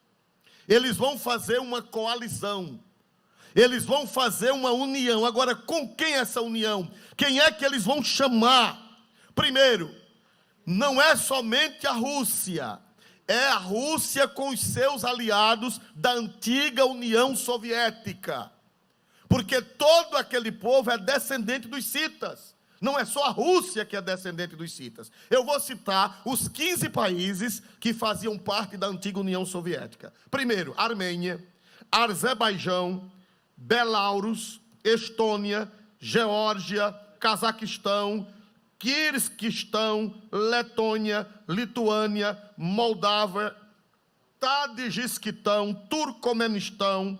Eles vão fazer uma coalizão. Eles vão fazer uma união. Agora, com quem é essa união? Quem é que eles vão chamar? Primeiro, não é somente a Rússia. É a Rússia com os seus aliados da antiga União Soviética. Porque todo aquele povo é descendente dos citas. Não é só a Rússia que é descendente dos citas. Eu vou citar os 15 países que faziam parte da antiga União Soviética. Primeiro, Armênia, Azerbaijão, Belarus, Estônia, Geórgia, Cazaquistão, Quirguistão, Letônia, Lituânia, Moldávia, Tadjikistão, Turcomenistão.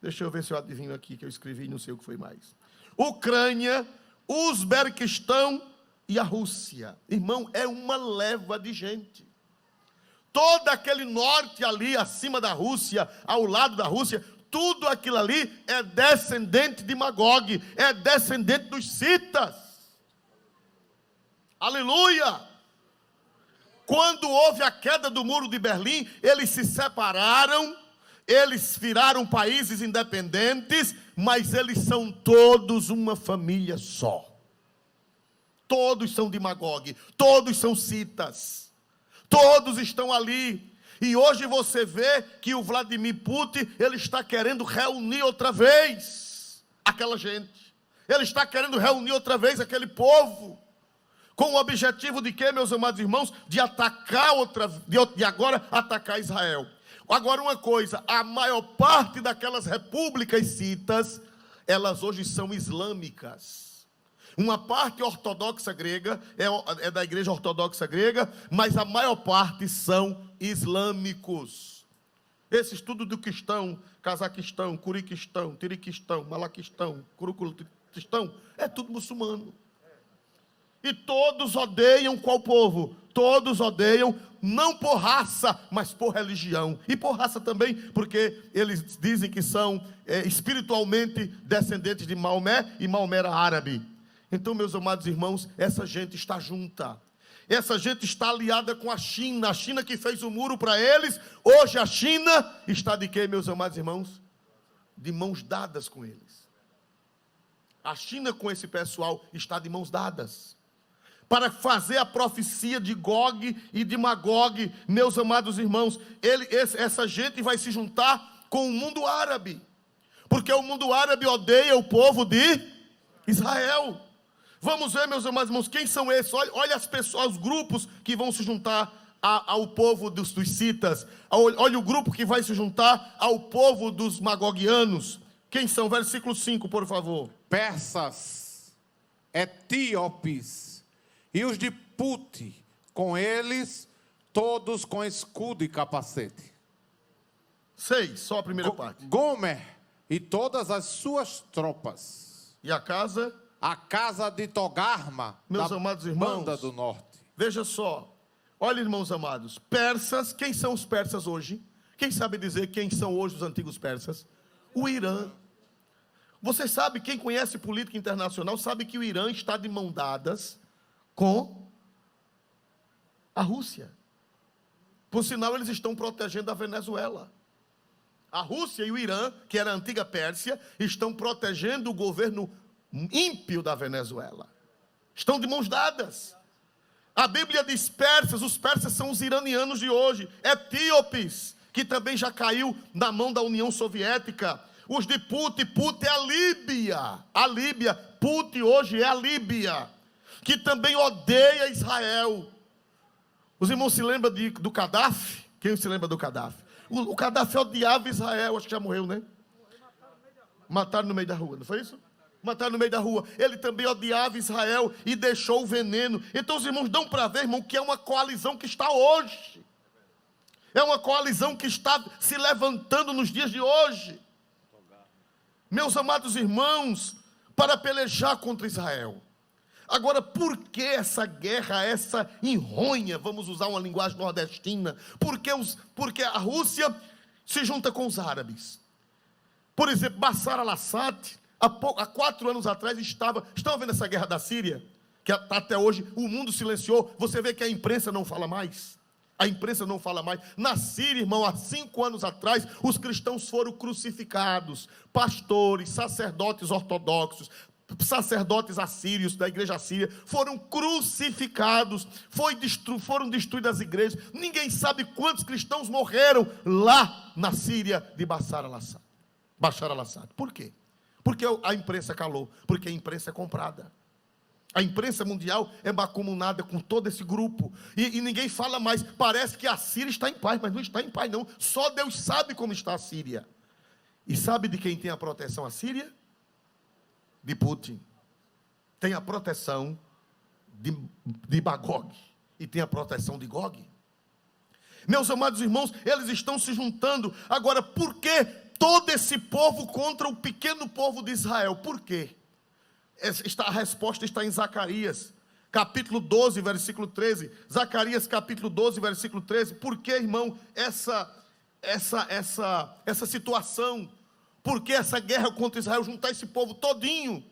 Deixa eu ver se eu adivinho aqui, que eu escrevi e não sei o que foi mais. Ucrânia, Uzbequistão e a Rússia. Irmão, é uma leva de gente. Todo aquele norte ali, acima da Rússia, ao lado da Rússia, tudo aquilo ali é descendente de Magog, é descendente dos citas. Aleluia! Quando houve a queda do muro de Berlim, eles se separaram, eles viraram países independentes, mas eles são todos uma família só. Todos são de Magog, todos são citas, todos estão ali. E hoje você vê que o Vladimir Putin, ele está querendo reunir outra vez aquela gente. Ele está querendo reunir outra vez aquele povo. Com o objetivo de quê, meus amados irmãos? De atacar de agora atacar Israel. Agora uma coisa, a maior parte daquelas repúblicas citas, elas hoje são islâmicas. Uma parte ortodoxa grega, é da igreja ortodoxa grega, mas a maior parte são islâmicos. Esses tudo do Quistão, Cazaquistão, Curiquistão, Tiriquistão, Malaquistão, Curuculistão, é tudo muçulmano. E todos odeiam qual povo? Todos odeiam, não por raça, mas por religião. E por raça também, porque eles dizem que são espiritualmente descendentes de Maomé, e Maomé era árabe. Então, meus amados irmãos, essa gente está junta. Essa gente está aliada com a China que fez o muro para eles. Hoje a China está de quê, meus amados irmãos? De mãos dadas com eles. A China com esse pessoal está de mãos dadas. Para fazer a profecia de Gog e de Magog, meus amados irmãos, essa gente vai se juntar com o mundo árabe. Porque o mundo árabe odeia o povo de Israel. Vamos ver, meus amados irmãos, quem são esses? Olha as pessoas, os grupos que vão se juntar ao povo dos citas. Olha o grupo que vai se juntar ao povo dos magogianos. Quem são? Versículo 5, por favor. Persas, etíopes e os de Pute, com eles, todos com escudo e capacete. 6, só a primeira parte. Gomer e todas as suas tropas. E a casa? A casa de Togarma, meus da amados irmãos, banda do norte. Veja só, olha, irmãos amados, persas, quem são os persas hoje? Quem sabe dizer quem são hoje os antigos persas? O Irã. Você sabe, quem conhece política internacional, sabe que o Irã está de mão dadas com a Rússia. Por sinal, eles estão protegendo a Venezuela. A Rússia e o Irã, que era a antiga Pérsia, estão protegendo o governo ímpio da Venezuela. Estão de mãos dadas. A Bíblia diz persas, os persas são os iranianos de hoje. Etíopes, que também já caiu na mão da União Soviética. Os de Pute, Pute é a Líbia. A Líbia, Pute hoje é a Líbia, que também odeia Israel. Os irmãos se lembram do Gaddafi? Quem se lembra do Gaddafi? O Gaddafi odiava Israel, acho que já morreu, né? Mataram no meio da rua, não foi isso? Mataram no meio da rua. Ele também odiava Israel e deixou o veneno. Então os irmãos dão para ver, irmão, que é uma coalizão que está hoje. É uma coalizão que está se levantando nos dias de hoje. Meus amados irmãos, para pelejar contra Israel. Agora, por que essa guerra, essa enronha, vamos usar uma linguagem nordestina? Porque a Rússia se junta com os árabes. Por exemplo, Bashar al-Assad, há 4 anos atrás, estão vendo essa guerra da Síria? Que até hoje o mundo silenciou. Você vê que a imprensa não fala mais. A imprensa não fala mais. Na Síria, irmão, há 5 anos atrás, os cristãos foram crucificados. Pastores, sacerdotes ortodoxos, sacerdotes assírios da igreja assíria foram crucificados, foram destruídas as igrejas. Ninguém sabe quantos cristãos morreram lá na Síria de Bashar al-Assad. Por quê? Porque a imprensa calou, porque a imprensa é comprada. A imprensa mundial é macumunada com todo esse grupo, e ninguém fala mais. Parece que a Síria está em paz, mas não está em paz não. Só Deus sabe como está a Síria. E sabe de quem tem a proteção a Síria? De Putin. Tem a proteção de Magog. E tem a proteção de Gog. Meus amados irmãos, eles estão se juntando. Agora, por que todo esse povo contra o pequeno povo de Israel? Por quê? A resposta está em Zacarias, capítulo 12, versículo 13. Zacarias, capítulo 12, versículo 13. Por que, irmão, essa situação? Por que essa guerra contra Israel? Juntar esse povo todinho,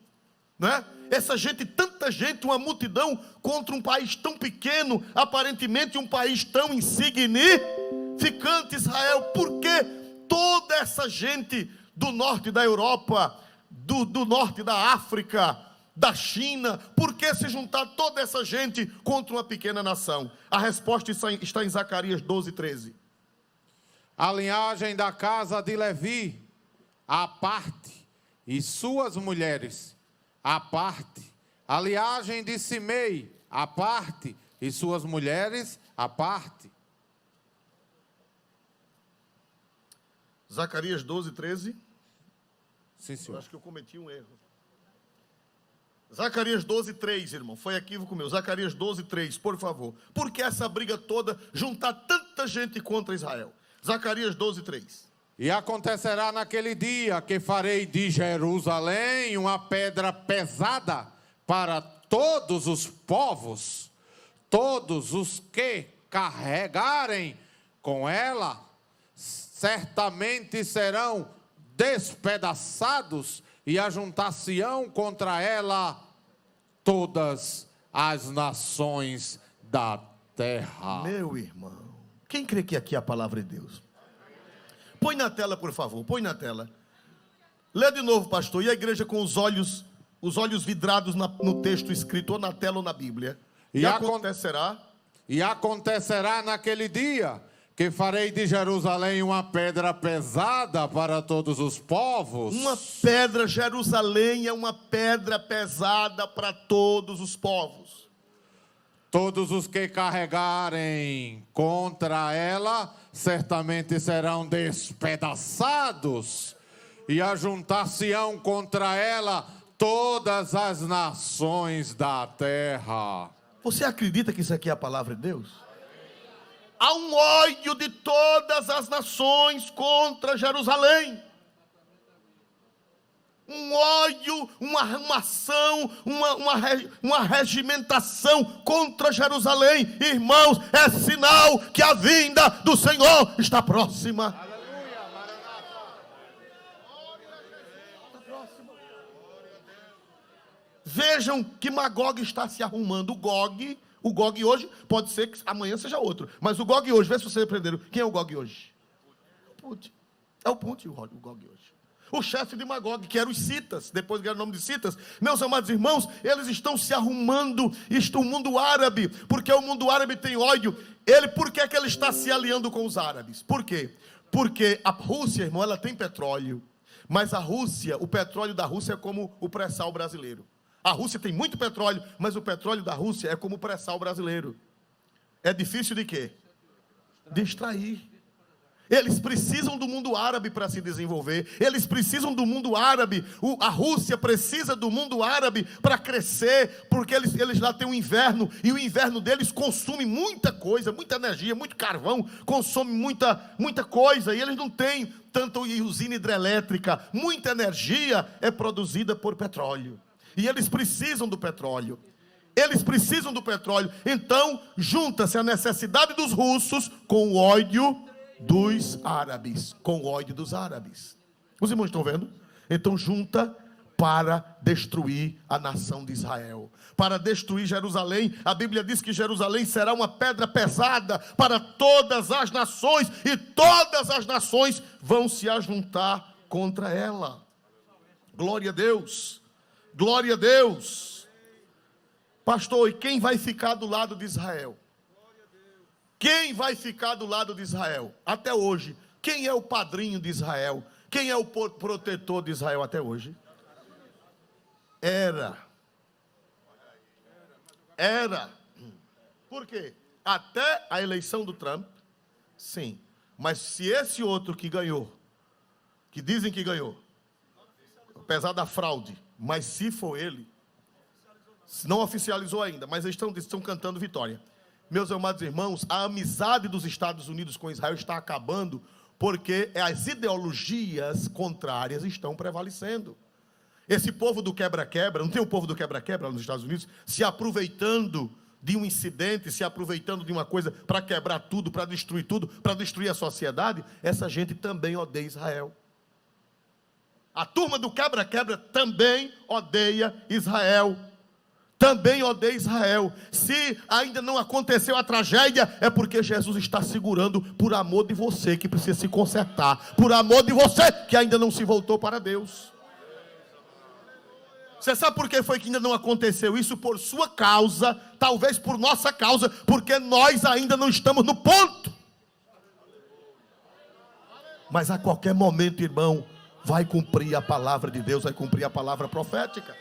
né? Essa gente, tanta gente, uma multidão contra um país tão pequeno, aparentemente um país tão insignificante, Israel. Por que toda essa gente do norte da Europa, do norte da África, da China, por que se juntar toda essa gente contra uma pequena nação? A resposta está em Zacarias 12, 13. A linhagem da casa de Levi, à parte, e suas mulheres, à parte. A linhagem de Simei, à parte, e suas mulheres, à parte. Zacarias 12, 13. Sim, Eu senhor. acho que eu cometi um erro. Zacarias 12, 3, irmão. Foi equívoco meu. Zacarias 12, 3, por favor. Por que essa briga toda, juntar tanta gente contra Israel? Zacarias 12, 3. E acontecerá naquele dia que farei de Jerusalém uma pedra pesada para todos os povos, todos os que carregarem com ela, certamente serão despedaçados e ajuntar-se-ão contra ela todas as nações da terra. Meu irmão, quem crê que aqui é a palavra de Deus? Põe na tela, por favor, põe na tela. Lê de novo, pastor, e a igreja com os olhos vidrados no texto escrito, ou na tela ou na Bíblia. E acontecerá naquele dia que farei de Jerusalém uma pedra pesada para todos os povos. Uma pedra, Jerusalém é uma pedra pesada para todos os povos. Todos os que carregarem contra ela, certamente serão despedaçados, e ajuntar-se-ão contra ela todas as nações da terra. Você acredita que isso aqui é a palavra de Deus? Há um ódio de todas as nações contra Jerusalém. Um ódio, uma ação, uma regimentação contra Jerusalém. Irmãos, é sinal que a vinda do Senhor está próxima. Vejam que Magog está se arrumando. O Gog hoje, pode ser que amanhã seja outro. Mas o Gog hoje, vê se vocês aprenderam. Quem é o Gog hoje? É o Putin, o Gog hoje. O chefe de Magog, que eram os citas, depois ganharam o nome de citas. Meus amados irmãos, eles estão se arrumando. O mundo árabe, porque o mundo árabe tem ódio. Por que ele está se aliando com os árabes? Por quê? Porque a Rússia, irmão, ela tem petróleo. Mas o petróleo da Rússia é como o pré-sal brasileiro. A Rússia tem muito petróleo, mas o petróleo da Rússia é como o pré-sal brasileiro. É difícil de quê? De extrair. Eles precisam do mundo árabe para se desenvolver. Eles precisam do mundo árabe. A Rússia precisa do mundo árabe para crescer, porque eles lá têm um inverno, e o inverno deles consome muita coisa, muita energia, muito carvão, consome muita coisa, e eles não têm tanta usina hidrelétrica. Muita energia é produzida por petróleo. E eles precisam do petróleo. Então, junta-se a necessidade dos russos com o ódio dos árabes. Os irmãos estão vendo? Então, junta para destruir a nação de Israel. Para destruir Jerusalém. A Bíblia diz que Jerusalém será uma pedra pesada para todas as nações. E todas as nações vão se ajuntar contra ela. Glória a Deus. Glória a Deus. Pastor, e quem vai ficar do lado de Israel? Quem vai ficar do lado de Israel? Até hoje, quem é o padrinho de Israel? Quem é o protetor de Israel até hoje? Era. Por quê? Até a eleição do Trump, sim. Mas se esse outro que ganhou, que dizem que ganhou, apesar da fraude, mas se for ele, não oficializou ainda, mas eles estão cantando vitória. Meus amados irmãos, a amizade dos Estados Unidos com Israel está acabando, porque as ideologias contrárias estão prevalecendo. Esse povo do quebra-quebra, não tem um povo do quebra-quebra nos Estados Unidos, se aproveitando de um incidente, se aproveitando de uma coisa para quebrar tudo, para destruir a sociedade. Essa gente também odeia Israel. A turma do quebra-quebra também odeia Israel. Se ainda não aconteceu a tragédia, é porque Jesus está segurando por amor de você que precisa se consertar, por amor de você que ainda não se voltou para Deus. Você sabe por que foi que ainda não aconteceu isso? Por sua causa, talvez por nossa causa, porque nós ainda não estamos no ponto. Mas a qualquer momento, irmão, vai cumprir a palavra de Deus, vai cumprir a palavra profética.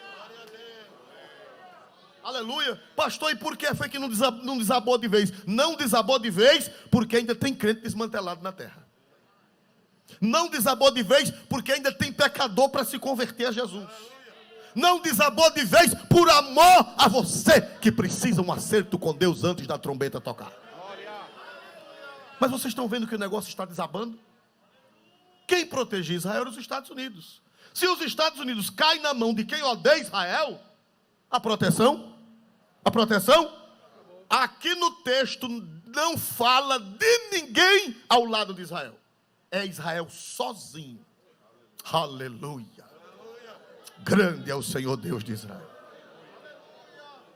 Aleluia. Pastor, e por que foi que não desabou de vez? Não desabou de vez porque ainda tem crente desmantelado na terra. Não desabou de vez porque ainda tem pecador para se converter a Jesus. Não desabou de vez por amor a você que precisa um acerto com Deus antes da trombeta tocar. Mas vocês estão vendo que o negócio está desabando? Quem protegia Israel era os Estados Unidos. Se os Estados Unidos caem na mão de quem odeia Israel, a proteção, aqui no texto não fala de ninguém ao lado de Israel. É Israel sozinho. Aleluia. Grande é o Senhor Deus de Israel.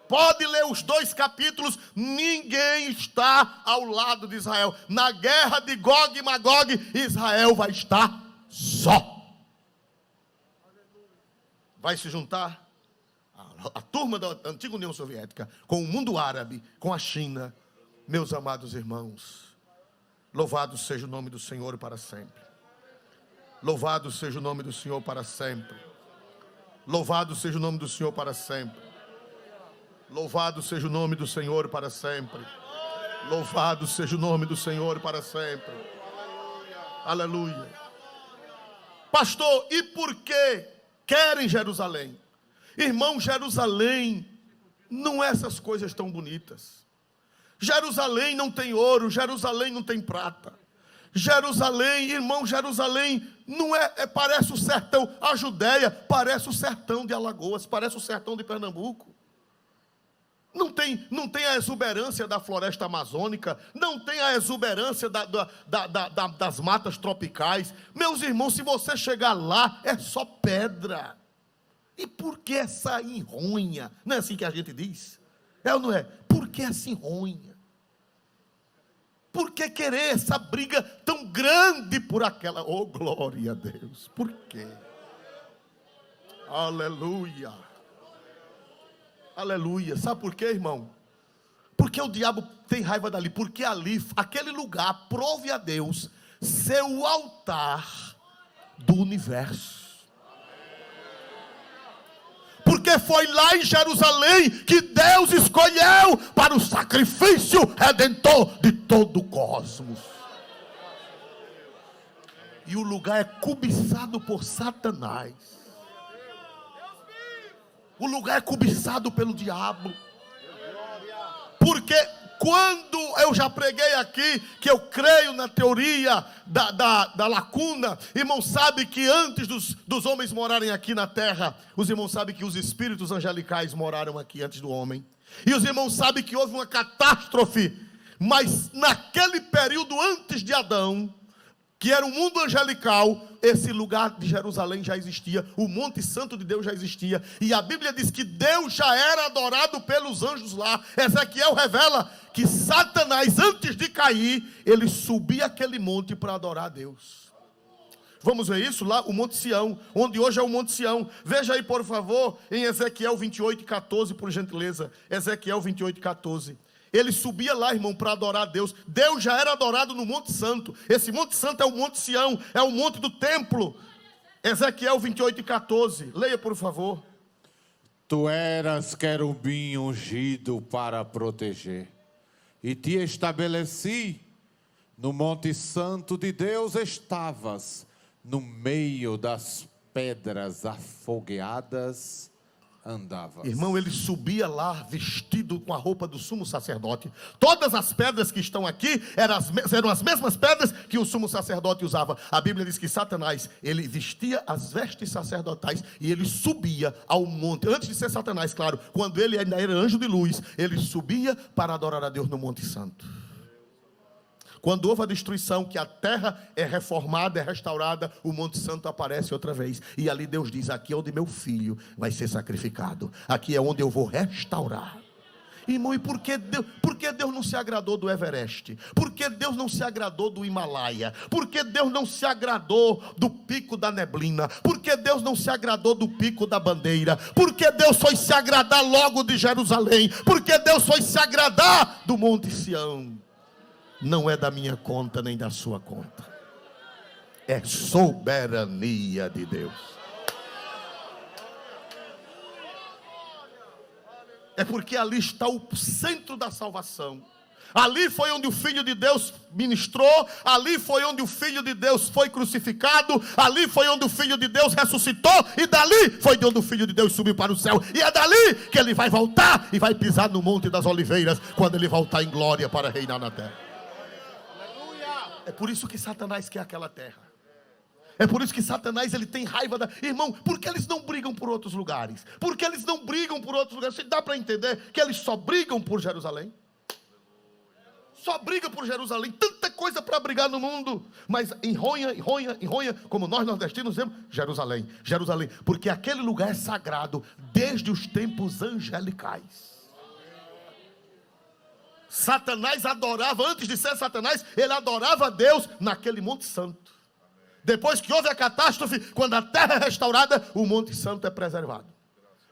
Pode ler os 2 capítulos, ninguém está ao lado de Israel. Na guerra de Gog e Magog, Israel vai estar só. Vai se juntar a turma da antiga União Soviética com o mundo árabe, com a China. Meus amados irmãos, louvado seja o nome do Senhor para sempre. Louvado seja o nome do Senhor para sempre. Louvado seja o nome do Senhor para sempre. Louvado seja o nome do Senhor para sempre. Louvado seja o nome do Senhor para sempre. Aleluia. Pastor, e por que querem Jerusalém? Irmão, Jerusalém não é essas coisas tão bonitas. Jerusalém não tem ouro, Jerusalém não tem prata. Jerusalém, irmão, Jerusalém não parece o sertão. A Judéia parece o sertão de Alagoas, parece o sertão de Pernambuco. Não tem a exuberância da floresta amazônica, não tem a exuberância das matas tropicais. Meus irmãos, se você chegar lá, é só pedra. E por que essa enronha? Não é assim que a gente diz? É ou não é? Por que essa enronha? Por que querer essa briga tão grande por aquela? Oh, glória a Deus. Por quê? Aleluia. Aleluia. Sabe por quê, irmão? Porque o diabo tem raiva dali. Porque ali, aquele lugar, prove a Deus ser o altar do universo. Porque foi lá em Jerusalém que Deus escolheu para o sacrifício redentor de todo o cosmos. E o lugar é cobiçado por Satanás. O lugar é cobiçado pelo diabo. Porque quando eu já preguei aqui, que eu creio na teoria da lacuna, irmão, sabe que antes dos homens morarem aqui na terra, os irmãos sabem que os espíritos angelicais moraram aqui antes do homem. E os irmãos sabem que houve uma catástrofe, mas naquele período antes de Adão, que era o mundo angelical, esse lugar de Jerusalém já existia, o Monte Santo de Deus já existia, e a Bíblia diz que Deus já era adorado pelos anjos lá. Ezequiel revela que Satanás, antes de cair, ele subia aquele monte para adorar a Deus. Vamos ver isso lá, o Monte Sião, onde hoje é o Monte Sião. Veja aí, por favor, em Ezequiel 28:14, por gentileza. Ezequiel 28:14. Ele subia lá, irmão, para adorar a Deus. Deus já era adorado no Monte Santo. Esse Monte Santo é o Monte Sião, é o monte do templo. Ezequiel 28:14. Leia, por favor. Tu eras querubim ungido para proteger, e te estabeleci no Monte Santo de Deus estavas, no meio das pedras afogueadas andavas. Irmão, ele subia lá vestido com a roupa do sumo sacerdote. Todas as pedras que estão aqui eram as mesmas pedras que o sumo sacerdote usava. A Bíblia diz que Satanás, ele vestia as vestes sacerdotais e ele subia ao monte. Antes de ser Satanás, claro, quando ele ainda era anjo de luz, ele subia para adorar a Deus no Monte Santo. Quando houve a destruição, que a terra é reformada, é restaurada, o Monte Santo aparece outra vez. E ali Deus diz, aqui é onde meu filho vai ser sacrificado. Aqui é onde eu vou restaurar. Irmão, e por que Deus não se agradou do Everest? Por que Deus não se agradou do Himalaia? Por que Deus não se agradou do Pico da Neblina? Por que Deus não se agradou do Pico da Bandeira? Por que Deus foi se agradar logo de Jerusalém? Por que Deus foi se agradar do Monte Sião? Não é da minha conta nem da sua conta. É soberania de Deus. É porque ali está o centro da salvação. Ali foi onde o Filho de Deus ministrou, ali foi onde o Filho de Deus foi crucificado, ali foi onde o Filho de Deus ressuscitou, e dali foi de onde o Filho de Deus subiu para o céu, e é dali que ele vai voltar e vai pisar no Monte das Oliveiras, quando ele voltar em glória para reinar na terra. É por isso que Satanás quer aquela terra. É por isso que Satanás ele tem raiva da... Irmão, por que eles não brigam por outros lugares? Por que eles não brigam por outros lugares? Você dá para entender que eles só brigam por Jerusalém? Só briga por Jerusalém, tanta coisa para brigar no mundo, mas enronha, como nós nordestinos dizemos, Jerusalém, Jerusalém, porque aquele lugar é sagrado desde os tempos angelicais. Satanás adorava, antes de ser Satanás, ele adorava a Deus naquele Monte Santo. Depois que houve a catástrofe, quando a terra é restaurada, o Monte Santo é preservado.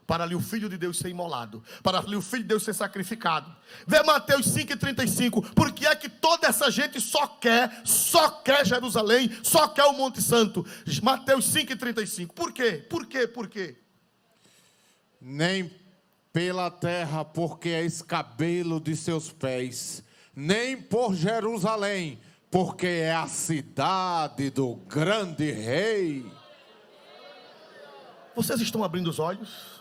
Para ali o Filho de Deus ser imolado, para ali o Filho de Deus ser sacrificado. Vê Mateus 5,35. Por que é que toda essa gente só quer Jerusalém, só quer o Monte Santo? Mateus 5,35. Por quê? Por quê? Nem pela terra, porque é escabelo de seus pés, nem por Jerusalém, porque é a cidade do grande rei. Vocês estão abrindo os olhos?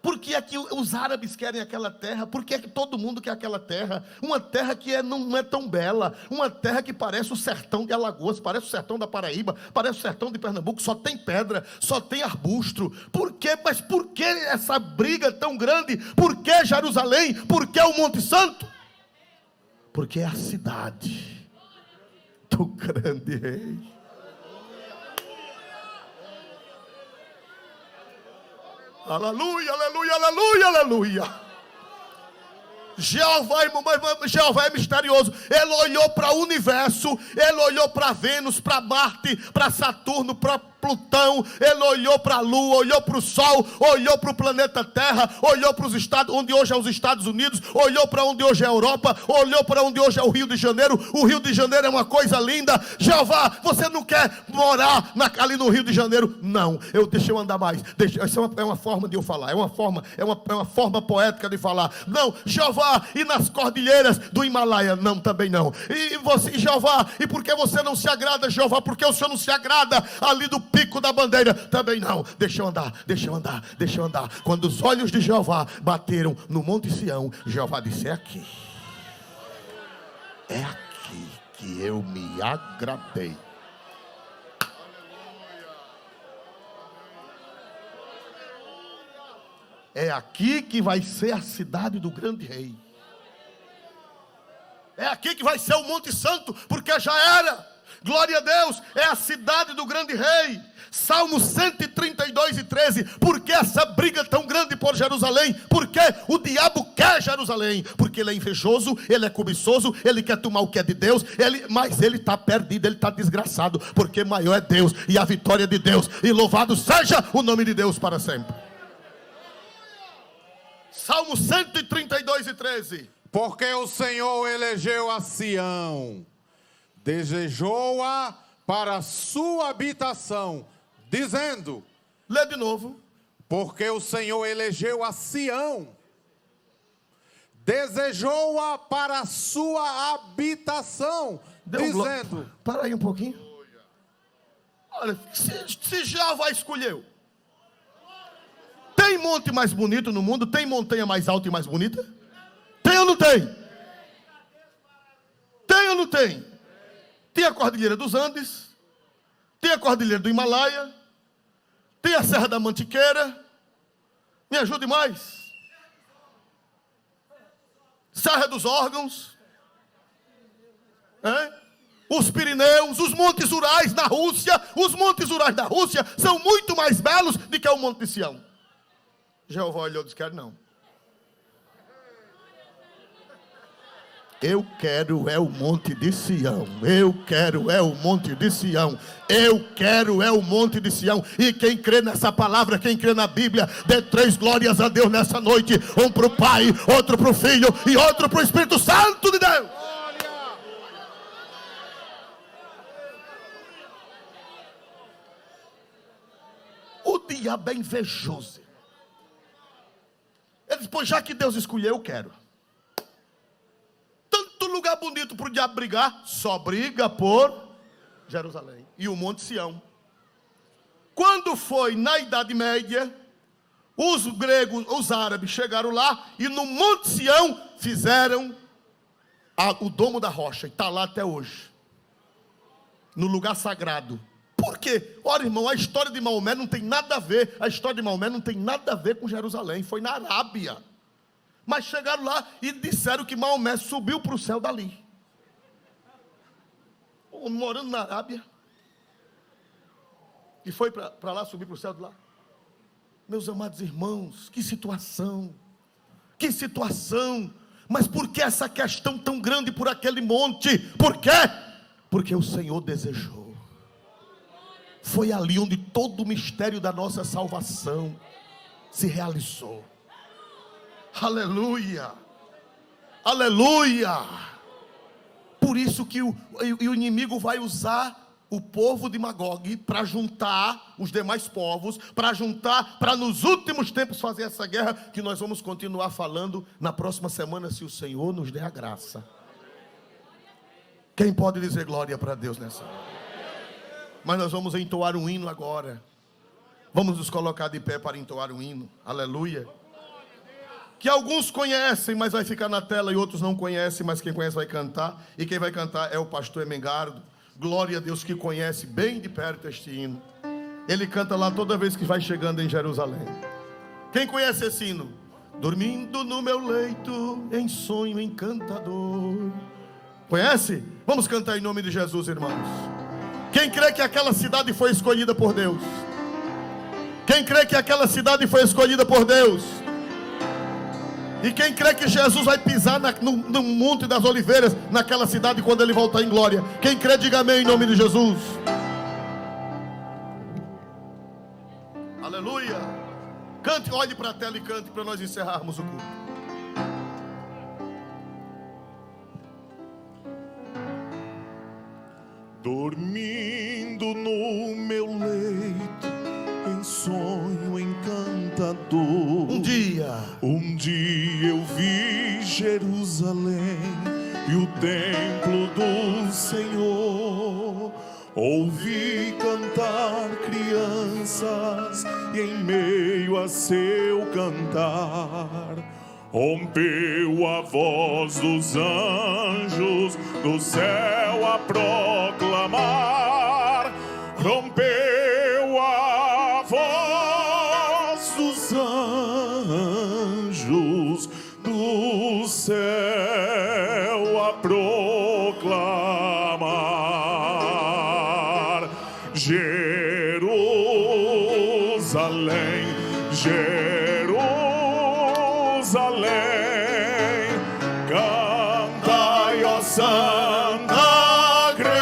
Por que é que os árabes querem aquela terra? Por que é que todo mundo quer aquela terra? Uma terra que não é tão bela. Uma terra que parece o sertão de Alagoas, parece o sertão da Paraíba, parece o sertão de Pernambuco. Só tem pedra, só tem arbusto. Por quê? Mas por que essa briga tão grande? Por que Jerusalém? Por que o Monte Santo? Porque é a cidade do grande rei. Aleluia, aleluia, aleluia, aleluia. Jeová, irmão, Jeová é misterioso. Ele olhou para o universo, ele olhou para Vênus, para Marte, para Saturno, para Plutão, ele olhou para a Lua, olhou para o Sol, olhou para o planeta Terra, olhou para os estados, onde hoje é os Estados Unidos, olhou para onde hoje é a Europa, olhou para onde hoje é o Rio de Janeiro. O Rio de Janeiro é uma coisa linda. Jeová, você não quer morar ali no Rio de Janeiro? Não, deixa eu andar mais. Essa é uma forma de eu falar, é uma forma poética de falar. Não, Jeová, e nas cordilheiras do Himalaia? Não, também não. E você, Jeová, e por que você não se agrada, Jeová? Porque o Senhor não se agrada ali do Pico da Bandeira? Também não. Deixa eu andar. Quando os olhos de Jeová bateram no Monte Sião, Jeová disse: é aqui que eu me agradei. É aqui que vai ser a cidade do grande rei. É aqui que vai ser o Monte Santo, porque já era. Glória a Deus, é a cidade do grande rei. Salmo 132:13. Por que essa briga tão grande por Jerusalém? Porque o diabo quer Jerusalém. Porque ele é invejoso, ele é cobiçoso, ele quer tomar o que é de Deus, mas ele está perdido, ele está desgraçado. Porque maior é Deus e a vitória de Deus. E louvado seja o nome de Deus para sempre. Salmo 132:13. Porque o Senhor elegeu a Sião, desejou-a para a sua habitação, dizendo... Lê de novo. Porque o Senhor elegeu a Sião, desejou-a para a sua habitação, dizendo... Para aí um pouquinho. Olha, se Jeová escolheu, tem monte mais bonito no mundo? Tem montanha mais alta e mais bonita? Tem ou não tem? Tem ou não tem? Tem a Cordilheira dos Andes, tem a Cordilheira do Himalaia, tem a Serra da Mantiqueira. Me ajude mais. Serra dos Órgãos, os Pirineus, os Montes Urais na Rússia. Os Montes Urais da Rússia são muito mais belos do que o Monte de Sião. Jeová olhou e disse: quero não. Eu quero é o Monte de Sião. Eu quero é o Monte de Sião. Eu quero é o Monte de Sião. E quem crê nessa palavra, quem crê na Bíblia, dê 3 glórias a Deus nessa noite. Um para o Pai, outro para o Filho e outro para o Espírito Santo de Deus. O diabo é invejoso. Ele diz: pois já que Deus escolheu, eu quero. bonito para o diabo brigar? Só briga por Jerusalém e o Monte Sião. Quando foi na Idade Média, os gregos, os árabes chegaram lá e no Monte Sião fizeram o Domo da Rocha, e está lá até hoje, no lugar sagrado. Por quê? Olha, irmão, a história de Maomé não tem nada a ver, a história de Maomé não tem nada a ver com Jerusalém, foi na Arábia. Mas chegaram lá e disseram que Maomé subiu para o céu dali. Morando na Arábia. E foi para lá, subir para o céu de lá. Meus amados irmãos, que situação. Que situação. Mas por que essa questão tão grande por aquele monte? Por quê? Porque o Senhor desejou. Foi ali onde todo o mistério da nossa salvação se realizou. Aleluia. Aleluia. Por isso que o inimigo vai usar o povo de Magog para juntar os demais povos, para nos últimos tempos fazer essa guerra, que nós vamos continuar falando na próxima semana, se o Senhor nos der a graça. Quem pode dizer glória para Deus nessa hora? Mas nós vamos entoar um hino agora. Vamos nos colocar de pé para entoar um hino. Aleluia. Que alguns conhecem, mas vai ficar na tela, e outros não conhecem, mas quem conhece vai cantar. E quem vai cantar é o pastor Emengardo. Glória a Deus, que conhece bem de perto este hino. Ele canta lá toda vez que vai chegando em Jerusalém. Quem conhece esse hino? Dormindo no meu leito, em sonho encantador. Conhece? Vamos cantar em nome de Jesus, irmãos. Quem crê que aquela cidade foi escolhida por Deus? Quem crê que aquela cidade foi escolhida por Deus? E quem crê que Jesus vai pisar no Monte das Oliveiras, naquela cidade, quando Ele voltar em glória? Quem crê, diga amém em nome de Jesus. Aleluia. Cante, olhe para a tela e cante para nós encerrarmos o culto. Dormindo no meu leito, em sonho encantador, um dia eu vi Jerusalém e o templo do Senhor. Ouvi cantar crianças e em meio a seu cantar rompeu a voz dos anjos do céu a proclamar. Rompeu a voz dos anjos do céu a proclamar. Jerusalém, Jerusalém, cantai, ó Santa Grey,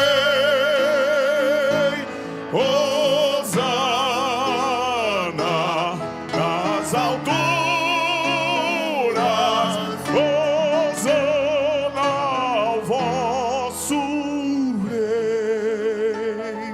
Hosana nas alturas, Hosana ao vosso Rei.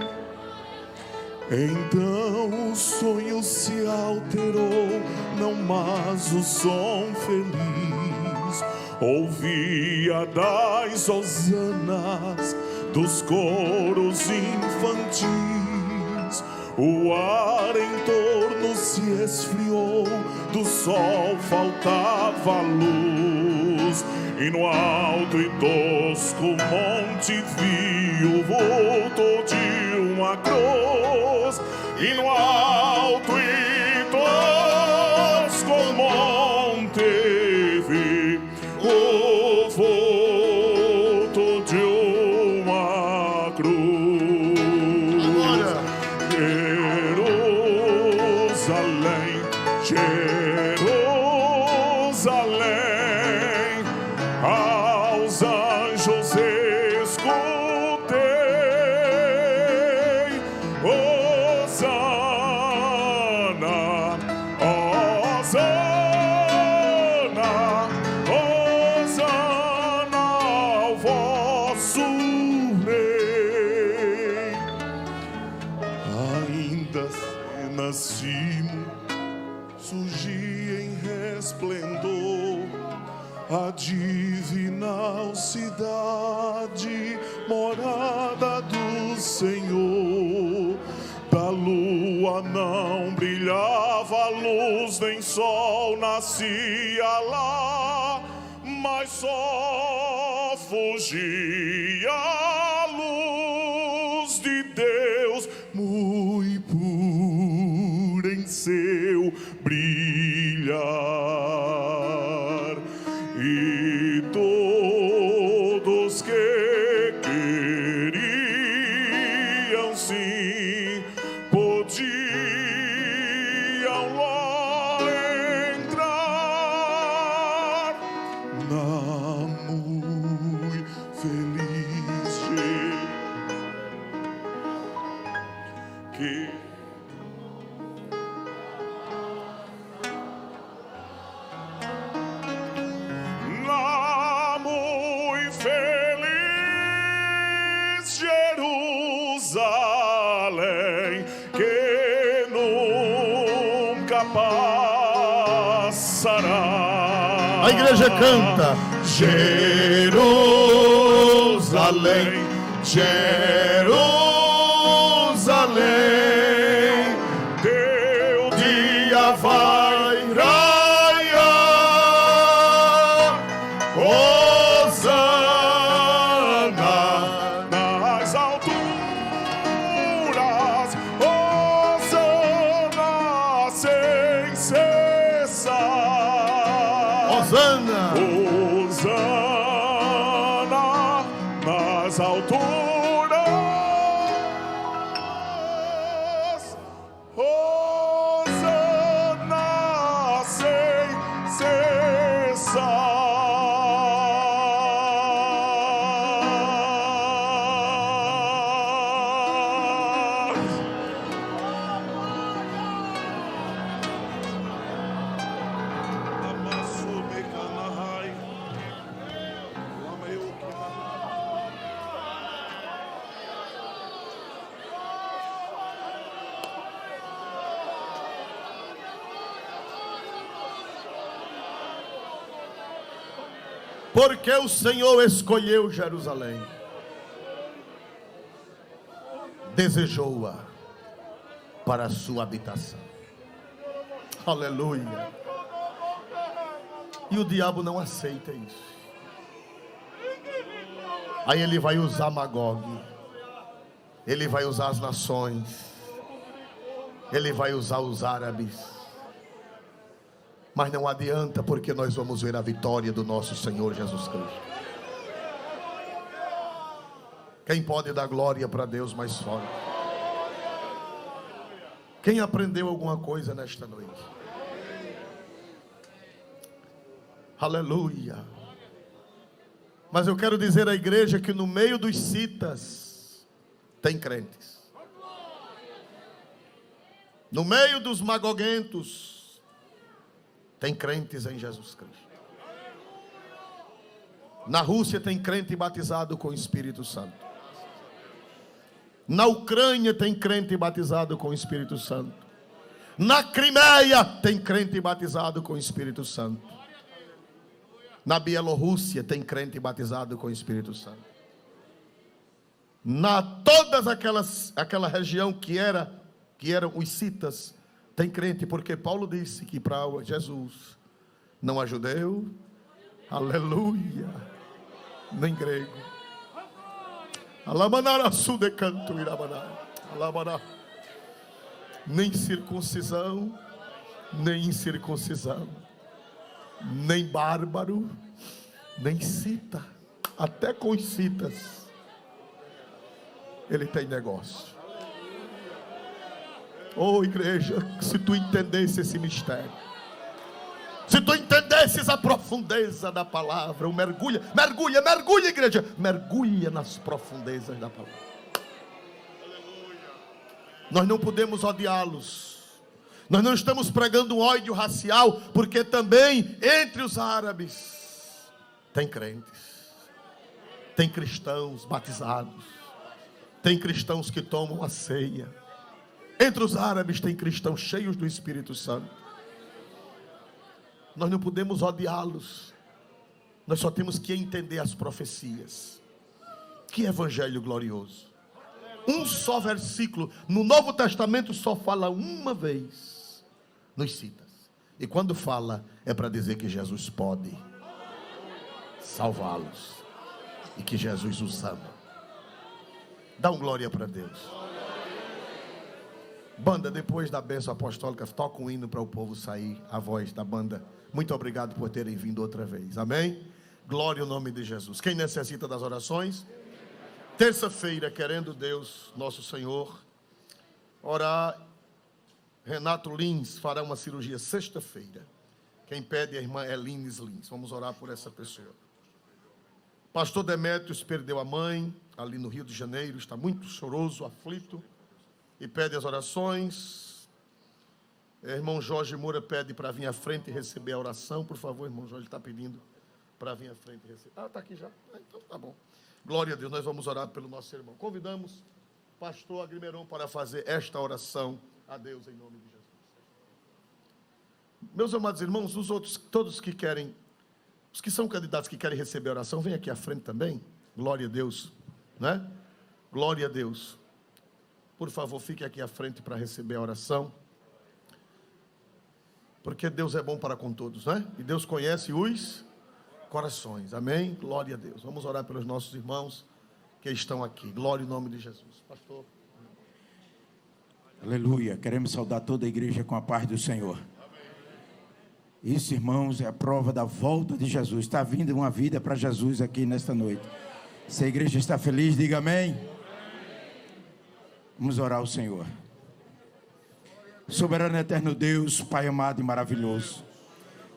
Então o sonho se alterou, não mais o som feliz. Ouvia das hosanas dos coros infantis. O ar em torno se esfriou, do sol faltava luz. E no alto e tosco monte vi o vulto de uma cruz. E no alto e tosco monte vi o vulto de uma cruz. Agora. Jerusalém, Jerusalém, aos anjos escutei. Hosana, Hosana, Hosana ao vosso Rei. Ainda cenas cimo surgia em resplendor, a divina cidade, morada do Senhor. Da lua não brilhava a luz, nem sol nascia lá, mas só fugia a luz de Deus, muito pura em seu brilhar. E todos que queriam sim podiam lá entrar na muito feliz que na muito feliz Jerusalém, que nunca passará. A igreja canta: Jerusalém, Jerusalém, Teu dia vai raiar, Hosana nas alturas, Hosana sem cessar. Hosana, Hosana nas alturas, Hosana sem cessar. porque o Senhor escolheu Jerusalém, desejou-a para a sua habitação. Aleluia. E o diabo não aceita isso. Aí ele vai usar Magog, ele vai usar as nações, ele vai usar os árabes. Mas não adianta, porque nós vamos ver a vitória do nosso Senhor Jesus Cristo. Quem pode dar glória para Deus mais forte? Quem aprendeu alguma coisa nesta noite? Aleluia. Mas eu quero dizer à igreja que no meio dos citas tem crentes. No meio dos magoguentos tem crentes em Jesus Cristo. Na Rússia tem crente batizado com o Espírito Santo. Na Ucrânia tem crente batizado com o Espírito Santo. Na Crimeia tem crente batizado com o Espírito Santo. Na Bielorrússia tem crente batizado com o Espírito Santo. Na todas aquela região que eram os citas, tem crente, porque Paulo disse que para Jesus não há judeu, aleluia, nem grego, nem circuncisão, nem incircuncisão, nem bárbaro, nem cita, até com os citas ele tem negócio. Oh, igreja, se tu entendesse esse mistério, se tu entendesses a profundeza da palavra, mergulha, igreja, mergulha nas profundezas da palavra. Nós não podemos odiá-los. Nós não estamos pregando um ódio racial, porque também entre os árabes tem crentes, tem cristãos batizados, tem cristãos que tomam a ceia. Entre os árabes tem cristãos cheios do Espírito Santo. Nós não podemos odiá-los, Nós só temos que entender as profecias. Que evangelho glorioso. Um só versículo no Novo Testamento só fala uma vez nos citas. E quando fala, é para dizer que Jesus pode salvá-los e que Jesus os ama. Dá um glória para Deus. Banda, depois da bênção apostólica, toca um hino para o povo sair, a voz da banda. Muito obrigado por terem vindo outra vez. Amém? Glória ao nome de Jesus. Quem necessita das orações? Terça-feira, querendo Deus, nosso Senhor, orar. Renato Lins fará uma cirurgia sexta-feira. Quem pede é a irmã Elines Lins. Vamos orar por essa pessoa. Pastor Demétrios perdeu a mãe ali no Rio de Janeiro. Está muito choroso, aflito. E pede as orações. Irmão Jorge Moura pede para vir à frente e receber a oração. Por favor, irmão Jorge, está pedindo para vir à frente e receber. Ah, está aqui já? Então tá bom. Glória a Deus, nós vamos orar pelo nosso irmão. Convidamos o pastor Agrimeron para fazer esta oração a Deus em nome de Jesus. Meus amados irmãos, os outros, todos que querem, os que são candidatos que querem receber a oração, vem aqui à frente também. Glória a Deus, né? Glória a Deus. Por favor, fique aqui à frente para receber a oração. Porque Deus é bom para com todos, né? E Deus conhece os corações. Amém? Glória a Deus. Vamos orar pelos nossos irmãos que estão aqui. Glória em nome de Jesus. Pastor. Aleluia. Queremos saudar toda a igreja com a paz do Senhor. Isso, irmãos, é a prova da volta de Jesus. Está vindo uma vida para Jesus aqui nesta noite. Se a igreja está feliz, diga amém. Vamos orar ao Senhor. Soberano eterno Deus, Pai amado e maravilhoso,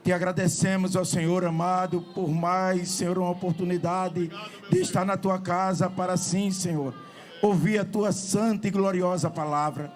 te agradecemos, ó Senhor amado, por mais, Senhor, uma oportunidade de estar na tua casa para sim, Senhor, ouvir a tua santa e gloriosa palavra.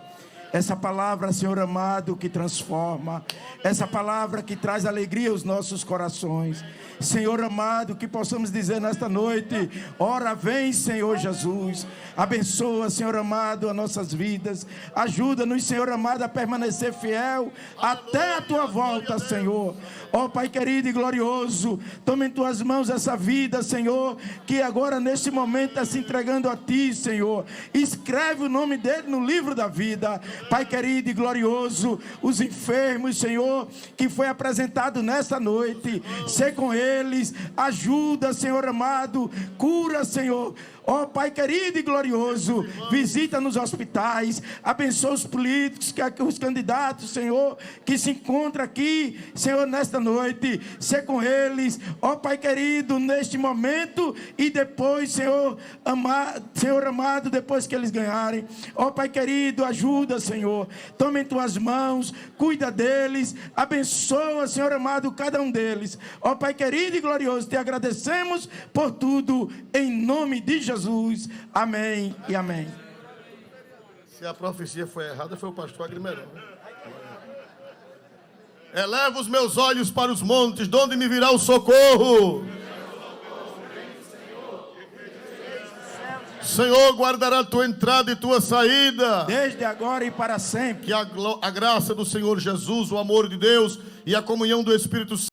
Essa palavra, Senhor amado, que transforma. Essa palavra que traz alegria aos nossos corações. Senhor amado, que possamos dizer nesta noite: ora vem, Senhor Jesus. Abençoa, Senhor amado, as nossas vidas. Ajuda-nos, Senhor amado, a permanecer fiel até a tua volta, Senhor. Ó Pai querido e glorioso, toma em tuas mãos essa vida, Senhor, que agora neste momento está se entregando a ti, Senhor. Escreve o nome dele no livro da vida. Pai querido e glorioso, os enfermos, Senhor, que foi apresentado nesta noite, sê com eles, ajuda, Senhor amado, cura, Senhor. Ó Pai querido e glorioso, visita nos hospitais, abençoa os políticos, os candidatos, Senhor, que se encontram aqui, Senhor, nesta noite, sê com eles, ó Pai querido, neste momento e depois, Senhor amado, depois que eles ganharem, ó Pai querido, ajuda, Senhor, toma em tuas mãos, cuida deles, abençoa, Senhor amado, cada um deles, ó Pai querido e glorioso, te agradecemos por tudo, em nome de Jesus. Amém e amém. Se a profecia foi errada, foi o pastor Agrimeron. Eleva os meus olhos para os montes, de onde me virá o socorro? Senhor, guardará a tua entrada e tua saída, desde agora e para sempre. Que a graça do Senhor Jesus, o amor de Deus e a comunhão do Espírito Santo